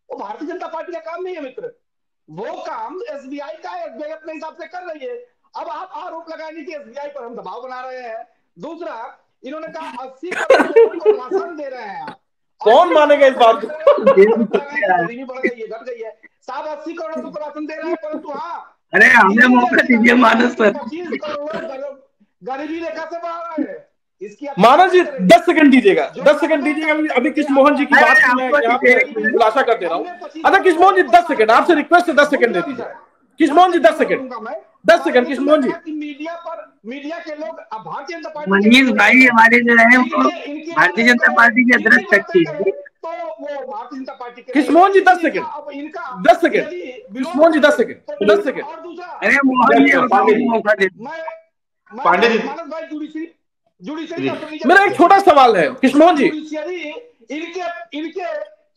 वो भारतीय जनता पार्टी का काम नहीं है मित्र, वो काम एसबीआई का है। एसबीआई अपने हिसाब से कर रही है। अब आप आरोप लगाएंगे कि एसबीआई पर हम दबाव बना रहे हैं। दूसरा, इन्होंने कहा 80 करोड़ को राशन दे रहे हैं। कौन मानेगा इस बात को? गरीबी बढ़ गई है, घट गई है साहब। 80 करोड़ रुपए राशन दे रहे हैं, परंतु हाँ अरे हमें मौका दीजिए मानस सर। 25 करोड़ गरीबी रेखा से बाहर है। इसकी मानस जी 10 सेकंड दीजिएगा, 10 सेकंड दीजिएगा। अभी कृष्ण मोहन जी की बात मैं यहाँ पे खुलासा कर दे रहा हूँ। अच्छा कृष्ण मोहन जी 10 सेकंड, आपसे रिक्वेस्ट है 10 सेकंड दे दीजिए। Krishna Mohan ji 10 second, 10 second Krishna Mohan ji. Media के लोग अब भारतीय जनता पार्टी, मनीष भाई हमारे जो है वो भारतीय जनता पार्टी के अध्यक्ष शक्ति है, तो वो भारतीय जनता पार्टी के। Krishna Mohan ji 10 second, 10 second Krishna Mohan ji 10 second, 10 second. अरे मोहन जी मौका दे। पांडे जी मेरा एक छोटा सवाल है कृष्ण मोहन जी, इनके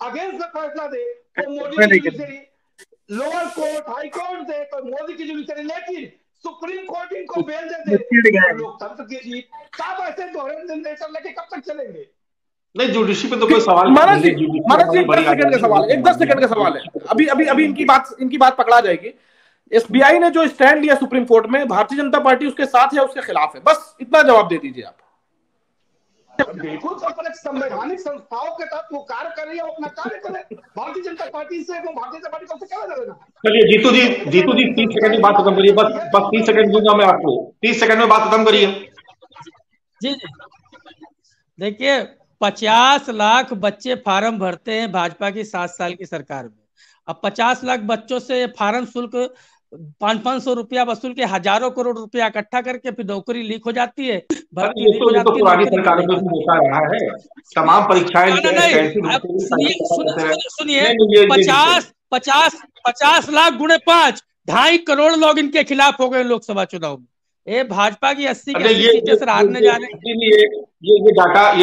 अगेंस्ट फैसला दे तो मोदी की judiciary, lower court, high court दे तो मोदी की जुडिशरी, लेकिन सुप्रीम कोर्ट इनको बेल दे दे लोकतंत्र की जीत। कब ऐसे दोहरे जनरेशन लेके कब तक चलेंगे? नहीं, जुडिशरी पे तो कोई सवाल मानस जी 10 सेकंड का सवाल है, एक 10 सेकंड का सवाल है। अभी इनकी बात पकड़ा जाएगी। एसबीआई ने जो स्टैंड लिया सुप्रीम कोर्ट में, भारतीय जनता पार्टी उसके साथ है उसके खिलाफ है? बस इतना जवाब दे दीजिए आप। बिल्कुल, अपने संवैधानिक संस्थाओं के तहत वो कार्य कर रही है, अपना कार्य करे। भारतीय जनता पार्टी से भारतीय जनता पार्टी को क्या लेना? चलिए जीतू जी 30 सेकंड में बात खत्म करिए। बस 30 सेकंड दूंगा मैं आपको, 30 सेकंड में बात खत्म करिए। जी देखिए 50 लाख बच्चे फार्म भरते हैं भाजपा की 7 साल की सरकार में। अब 50 लाख बच्चों से फार्म शुल्क 500 रुपया वसूल के हजारों करोड़ रुपया इकट्ठा करके फिर नौकरी लीक हो जाती है, भर्ती लीक हो जाती है। पुरानी सरकारों में होता रहा है, तमाम परीक्षाएं सुनिए 50 लाख गुणे 5, 2.5 करोड़ लोग इनके खिलाफ हो गए लोकसभा चुनाव में। ये भाजपा की 80 सीटें से हारने जा रहे हैं। ये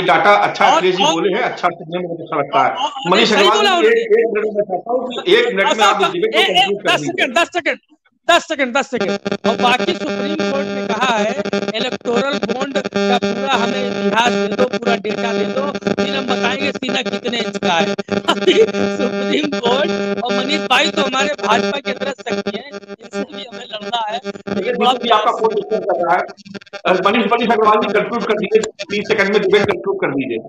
डाटा अच्छा अखिलेश जी बोले हैं, अच्छा सुनने में मुझे अच्छा लगता है। मनीष अग्रवाल एक मिनट में चाहता हूँ कि 1 मिनट में आप 10 सेकंड और बाकी सुप्रीम कोर्ट ने कहा है इलेक्टोरल बॉन्ड का पूरा हमें इतिहास दे दो, पूरा डेटा दे दो, फिर हम बताएंगे सीना कितने इंच का है। सुप्रीम कोर्ट और मनीष भाई तो हमारे भाजपा के तरफ शक्ति है, इनसे भी हमें लड़ना है। लेकिन आपका फोन डिस्टर्ब कर रहा है। मनीष अग्रवाल जी कंक्लूड कर दीजिए, 30 सेकंड में डिबेट कंक्लूड कर दीजिए।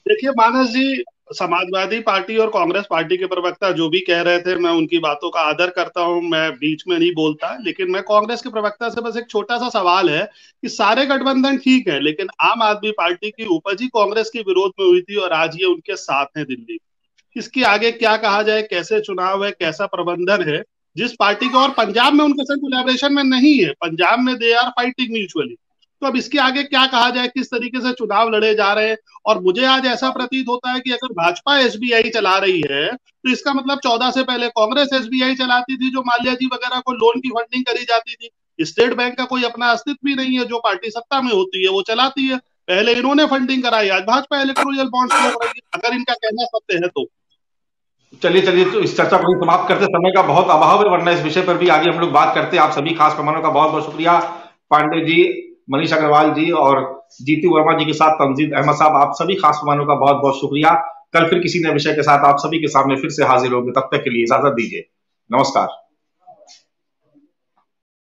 देखिए मानस जी, समाजवादी पार्टी और कांग्रेस पार्टी के प्रवक्ता जो भी कह रहे थे, मैं उनकी बातों का आदर करता हूं, मैं बीच में नहीं बोलता। लेकिन मैं कांग्रेस के प्रवक्ता से बस एक छोटा सा सवाल है कि सारे गठबंधन ठीक है, लेकिन आम आदमी पार्टी की उपज ही कांग्रेस के विरोध में हुई थी और आज ये उनके साथ है दिल्ली। इसके आगे क्या कहा जाए, कैसे चुनाव है, कैसा प्रबंधन है, जिस पार्टी का और पंजाब में उनके साथ कोलैबोरेशन में नहीं है, पंजाब में दे आर फाइटिंग म्यूचुअली। तो अब इसके आगे क्या कहा जाए, किस तरीके से चुनाव लड़े जा रहे हैं। और मुझे आज ऐसा प्रतीत होता है कि अगर भाजपा एसबीआई चला रही है तो इसका मतलब 14 से पहले कांग्रेस एसबीआई चलाती थी, जो माल्या जी वगैरह को लोन की फंडिंग करी जाती थी। स्टेट बैंक का कोई अपना अस्तित्व भी नहीं है, जो पार्टी सत्ता में होती है वो चलाती है। पहले इन्होंने फंडिंग कराई, आज भाजपा इलेक्टोरल बॉन्ड्स रोक रही है, अगर इनका कहना सत्य है तो। चलिए तो इस चर्चा को समाप्त करते, समय का बहुत अभाव है, वरना इस विषय पर भी आगे हम लोग बात करते। आप सभी खास मेहमानों का बहुत बहुत शुक्रिया, पांडे जी, मनीष अग्रवाल जी और जीतू वर्मा जी के साथ तंजीद अहमद साहब, आप सभी खास मेहमानों का बहुत बहुत शुक्रिया। कल फिर किसी नए विषय के साथ आप सभी के सामने फिर से हाजिर होंगे, तब तक के लिए इजाजत दीजिए, नमस्कार।